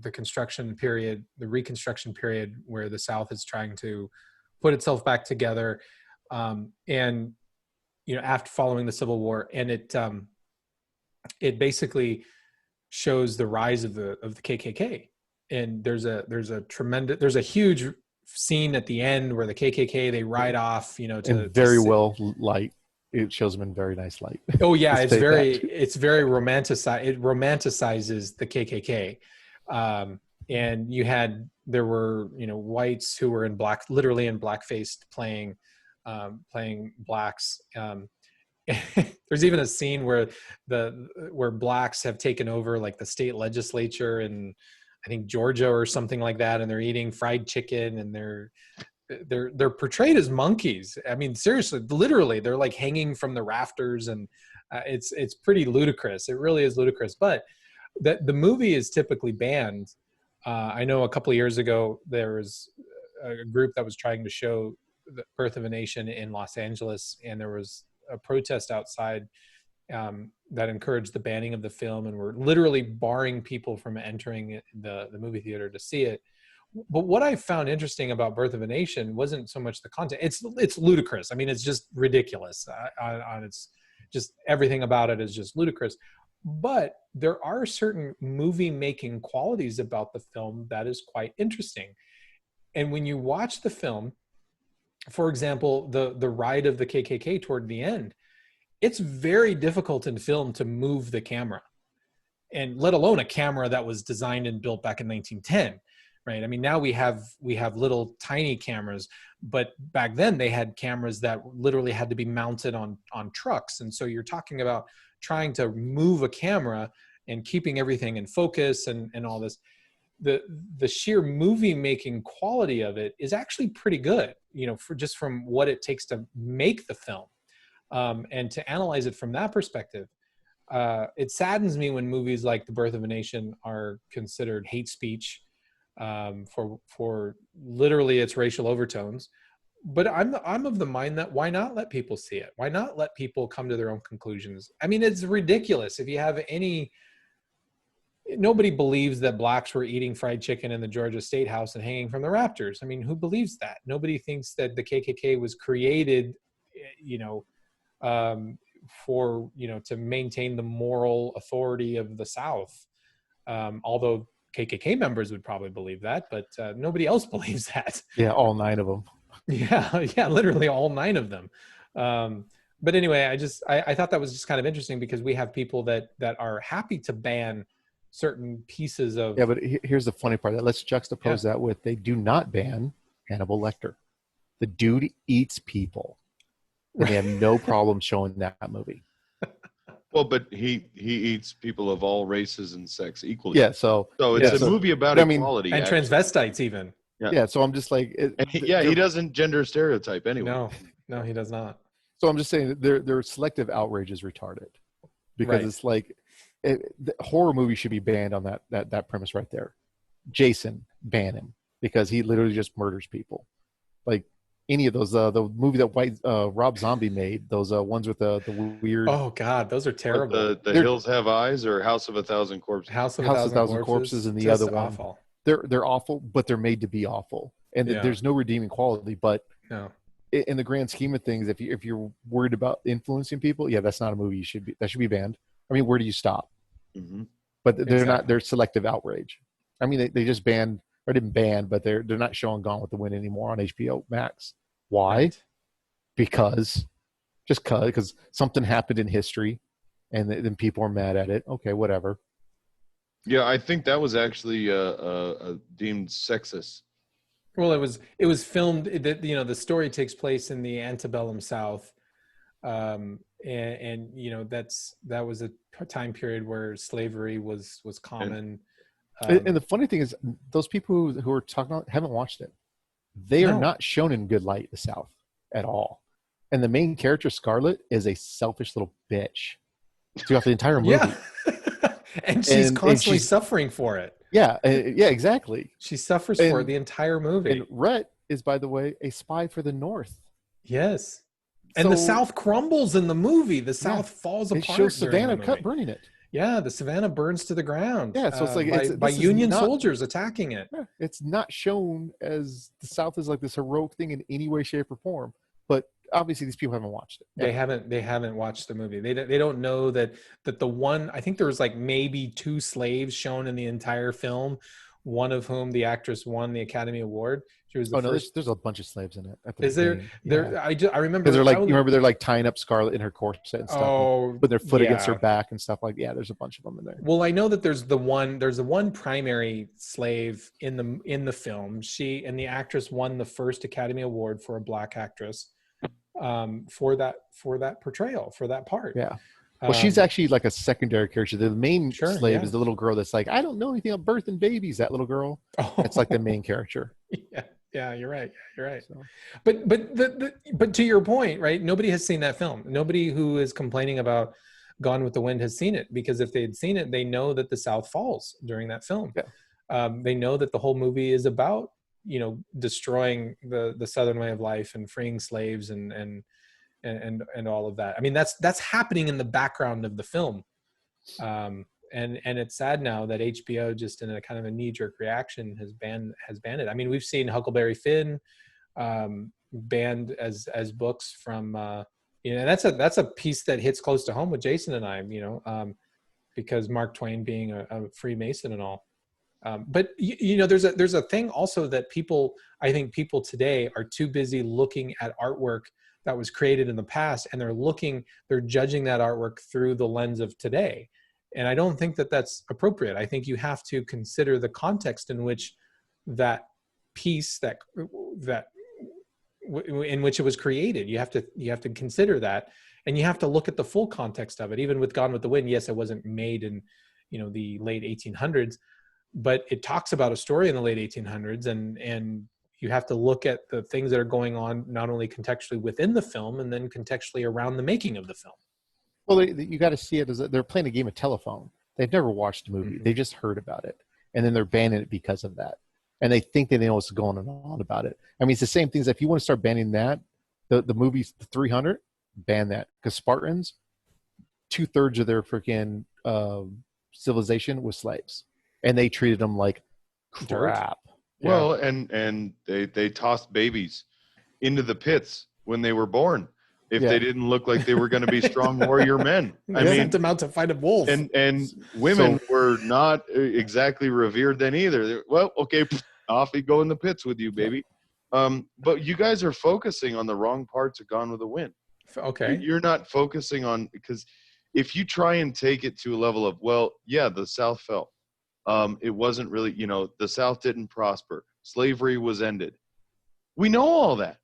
Reconstruction period, where the South is trying to put itself back together, and after following the Civil War, and it basically shows the rise of the KKK. And there's a huge scene at the end where the KKK, they ride off, well light. It shows them in very nice light. Oh yeah, it's very romanticized. It romanticizes the KKK. And there were whites who were literally in blackface playing blacks. There's even a scene where blacks have taken over like the state legislature in, I think, Georgia or something like that, and they're eating fried chicken, and they're portrayed as monkeys. I mean, seriously, literally, they're like hanging from the rafters, and it's pretty ludicrous. It really is ludicrous. But the movie is typically banned. I know a couple of years ago there was a group that was trying to show the Birth of a Nation in Los Angeles, and there was a protest outside that encouraged the banning of the film, and were literally barring people from entering the movie theater to see it. But what I found interesting about Birth of a Nation wasn't so much the content. It's ludicrous. I mean, it's just ridiculous. On its just everything about it is just ludicrous. But there are certain movie making qualities about the film that is quite interesting. And when you watch the film, for example, the ride of the KKK toward the end, it's very difficult in film to move the camera, and let alone a camera that was designed and built back in 1910. Right. I mean, now we have little tiny cameras, but back then they had cameras that literally had to be mounted on trucks. And so you're talking about trying to move a camera and keeping everything in focus and all this. The sheer movie making quality of it is actually pretty good, you know, from what it takes to make the film, and to analyze it from that perspective. It saddens me when movies like The Birth of a Nation are considered hate speech, for literally its racial overtones. But I'm of the mind that why not let people see it? Why not let people come to their own conclusions? I mean, it's ridiculous. If you have nobody believes that blacks were eating fried chicken in the Georgia State House and hanging from the rafters. I mean, who believes that? Nobody thinks that the KKK was created, you know, for, you know, to maintain the moral authority of the South. Although KKK members would probably believe that, but nobody else believes that. Yeah, all 9 of them. Yeah, literally all 9 of them. But anyway, I thought that was just kind of interesting because we have people that are happy to ban certain pieces of. Yeah, but here's the funny part. Let's juxtapose that with they do not ban Hannibal Lecter. The dude eats people, and they have no problem showing that movie. Well, but he eats people of all races and sex equally. Yeah, so it's a movie about equality. And actually. transvestites even. Yeah, so I'm just like... he doesn't gender stereotype anyway. No, he does not. So I'm just saying their selective outrage is retarded. Because it's like... the horror movie should be banned on that premise right there. Jason, ban him. Because he literally just murders people. Like... any of those, the movie that Rob Zombie made, those ones with the weird. Oh God, those are terrible. The Hills Have Eyes or House of a Thousand Corpses. House of a Thousand Corpses, and the other one. Awful. They're awful, but they're made to be awful, and there's no redeeming quality. But in the grand scheme of things, if you're worried about influencing people, that's not a movie that should be banned. I mean, where do you stop? Mm-hmm. But they're not. They're selective outrage. I mean, they just banned. Or didn't ban, but they're not showing Gone with the Wind anymore on HBO Max. Why? Right. Because something happened in history, and then people are mad at it. Okay, whatever. Yeah, I think that was actually deemed sexist. Well, it was filmed. The story takes place in the antebellum South, and that was a time period where slavery was common. And the funny thing is, those people who are talking about haven't watched it. They are not shown in good light, the South, at all. And the main character, Scarlett, is a selfish little bitch throughout the entire movie. Yeah. and she's constantly suffering for it. Yeah, exactly. She suffers for it the entire movie. And Rhett is, by the way, a spy for the North. Yes. And the South crumbles in the movie. The South falls apart. It shows Savannah burning it. Yeah, the Savannah burns to the ground. Yeah, so it's like by Union soldiers attacking it. Yeah, it's not shown as the South is like this heroic thing in any way, shape, or form. But obviously, these people haven't watched it. They haven't watched the movie. They don't know that the one. I think there was like maybe 2 slaves shown in the entire film. One of whom the actress won the Academy Award. She was the first. There's a bunch of slaves in it. Is there? There, I remember. Because you remember they're like tying up Scarlett in her corset and stuff. Oh, with their foot against her back and stuff like. Yeah, there's a bunch of them in there. Well, I know that there's the one primary slave in the film. She and the actress won the first Academy Award for a black actress, for that portrayal, for that part. Yeah. Well, she's actually like a secondary character. The main slave is the little girl that's like, I don't know anything about birth and babies. That little girl. Oh. It's like the main character. Yeah, you're right. So. But to your point, right? Nobody has seen that film. Nobody who is complaining about Gone with the Wind has seen it, because if they had seen it, they know that the South falls during that film. Yeah. They know that the whole movie is about destroying the Southern way of life and freeing slaves and all of that. I mean, that's happening in the background of the film. and it's sad now that HBO, just in a kind of a knee-jerk reaction, has banned it. I mean, we've seen Huckleberry Finn banned as books from that's a piece that hits close to home with Jason and I, because Mark Twain being a Freemason and all. But there's a thing also that I think people today are too busy looking at artwork that was created in the past, and they're judging that artwork through the lens of today. And I don't think that that's appropriate. I think you have to consider the context in which that piece in which it was created. You have to consider that, and you have to look at the full context of it. Even with Gone with the Wind, yes, it wasn't made in the late 1800s, but it talks about a story in the late 1800s, and you have to look at the things that are going on, not only contextually within the film, and then contextually around the making of the film. Well, you got to see it as they're playing a game of telephone. They've never watched a movie. Mm-hmm. They just heard about it, and then they're banning it because of that. And they think they know what's going on about it. I mean, it's the same things. If you want to start banning that, the movie 300, ban that. Because Spartans, 2/3 of their freaking civilization was slaves, and they treated them like crap. Well, and they tossed babies into the pits when they were born if they didn't look like they were going to be strong warrior men. I mean, sent them out to fight a wolf. And women were not exactly revered then either. Well, okay, off you go in the pits with you, baby. But you guys are focusing on the wrong parts of Gone with the Wind. Okay. You're not focusing on, because if you try and take it to a level of, well, yeah, the South fell. It wasn't really, the South didn't prosper. Slavery was ended. We know all that.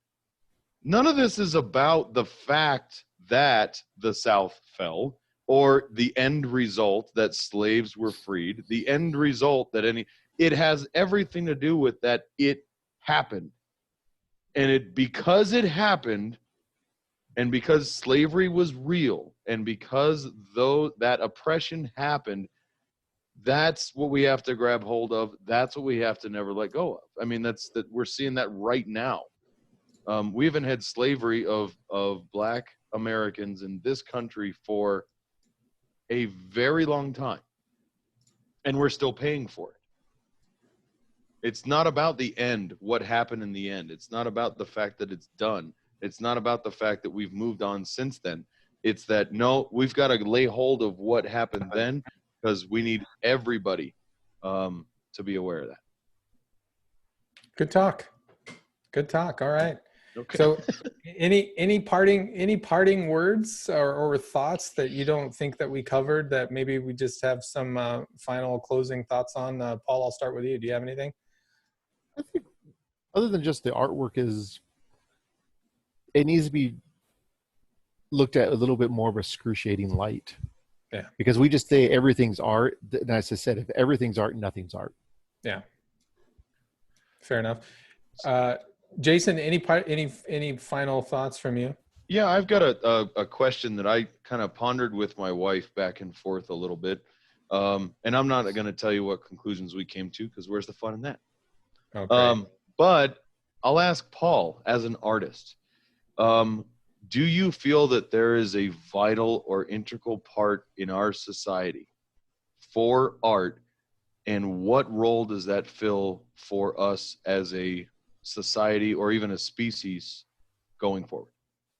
None of this is about the fact that the South fell or the end result that slaves were freed. The end result it has everything to do with that it happened. And because it happened, and because slavery was real, and because that oppression happened, that's what we have to grab hold of. That's what we have to never let go of. I mean, we're seeing that right now. We haven't had slavery of Black Americans in this country for a very long time, and we're still paying for it. It's not about the end, what happened in the end. It's not about the fact that it's done. It's not about the fact that we've moved on since then. It's that, no, we've got to lay hold of what happened then, because we need everybody to be aware of that. Good talk. All right. Okay. So any parting words or thoughts that you don't think that we covered that maybe we just have some final closing thoughts on? Paul, I'll start with you. Do you have anything? I think other than just the artwork it needs to be looked at a little bit more of a excruciating light. Yeah. Because we just say everything's art. And as I said, if everything's art, nothing's art. Yeah. Fair enough. Jason, any final thoughts from you? Yeah, I've got a question that I kind of pondered with my wife back and forth a little bit. And I'm not going to tell you what conclusions we came to, because where's the fun in that? Okay. But I'll ask Paul, as an artist, do you feel that there is a vital or integral part in our society for art, and what role does that fill for us as a society or even a species going forward?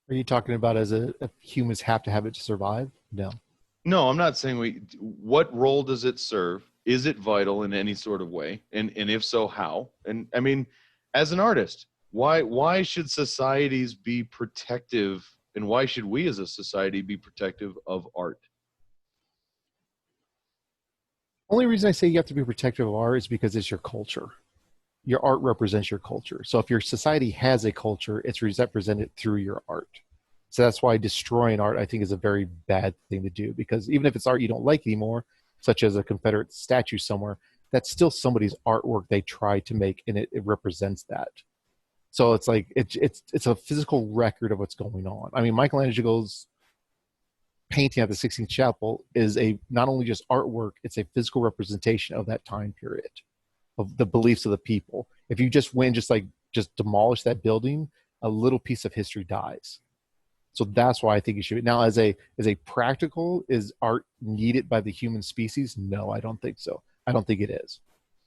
Are you talking about as humans have to have it to survive? No, I'm not saying what role does it serve? Is it vital in any sort of way? And if so, how? And I mean, as an artist, why should societies be protective, and why should we as a society be protective of art? Only reason I say you have to be protective of art is because it's your culture. Your art represents your culture. So if your society has a culture, it's represented through your art. So that's why destroying art, I think, is a very bad thing to do, because even if it's art you don't like anymore, such as a Confederate statue somewhere, that's still somebody's artwork they tried to make, and it represents that. So it's like it's a physical record of what's going on. I mean, Michelangelo's painting at the Sixtine Chapel is not only just artwork, it's a physical representation of that time period, of the beliefs of the people. If you just went and just demolish that building, a little piece of history dies. So that's why I think you should. Now, as a practical, is art needed by the human species? No, I don't think so. I don't think it is,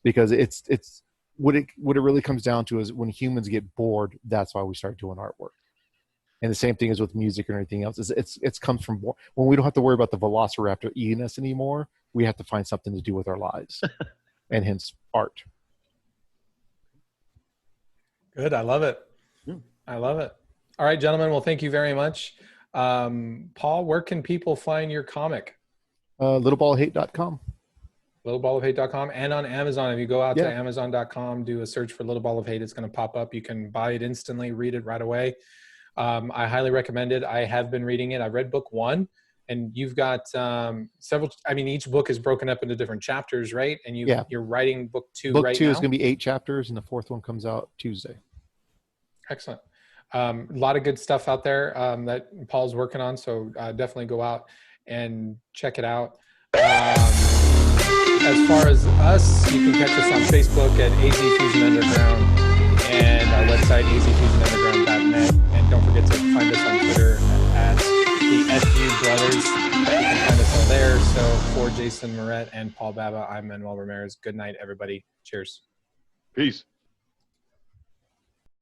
because it's what it really comes down to is when humans get bored, that's why we start doing artwork. And the same thing is with music and everything else. It's comes from when we don't have to worry about the velociraptor eating us anymore. We have to find something to do with our lives, and hence art. Good. I love it. I love it. All right, gentlemen. Well, thank you very much. Paul, where can people find your comic? Littleballofhate.com. Littleballofhate.com, and on Amazon. If you go out to Amazon.com, do a search for Little Ball of Hate, it's going to pop up. You can buy it instantly, read it right away. I highly recommend it. I have been reading it. I read book 1, and you've got several. I mean, each book is broken up into different chapters, right? And you're writing book 2 book right 2 now? is going to be 8 chapters, and the 4th one comes out Tuesday. Excellent. A lot of good stuff out there that Paul's working on, so definitely go out and check it out. As far as us, you can catch us on Facebook at AZ Fusion Underground and our website, azfusionunderground.net. And don't forget to find us on Twitter at the SU Brothers. You can find us on there. So for Jason Moret and Paul Baba, I'm Manuel Ramirez. Good night, everybody. Cheers. Peace.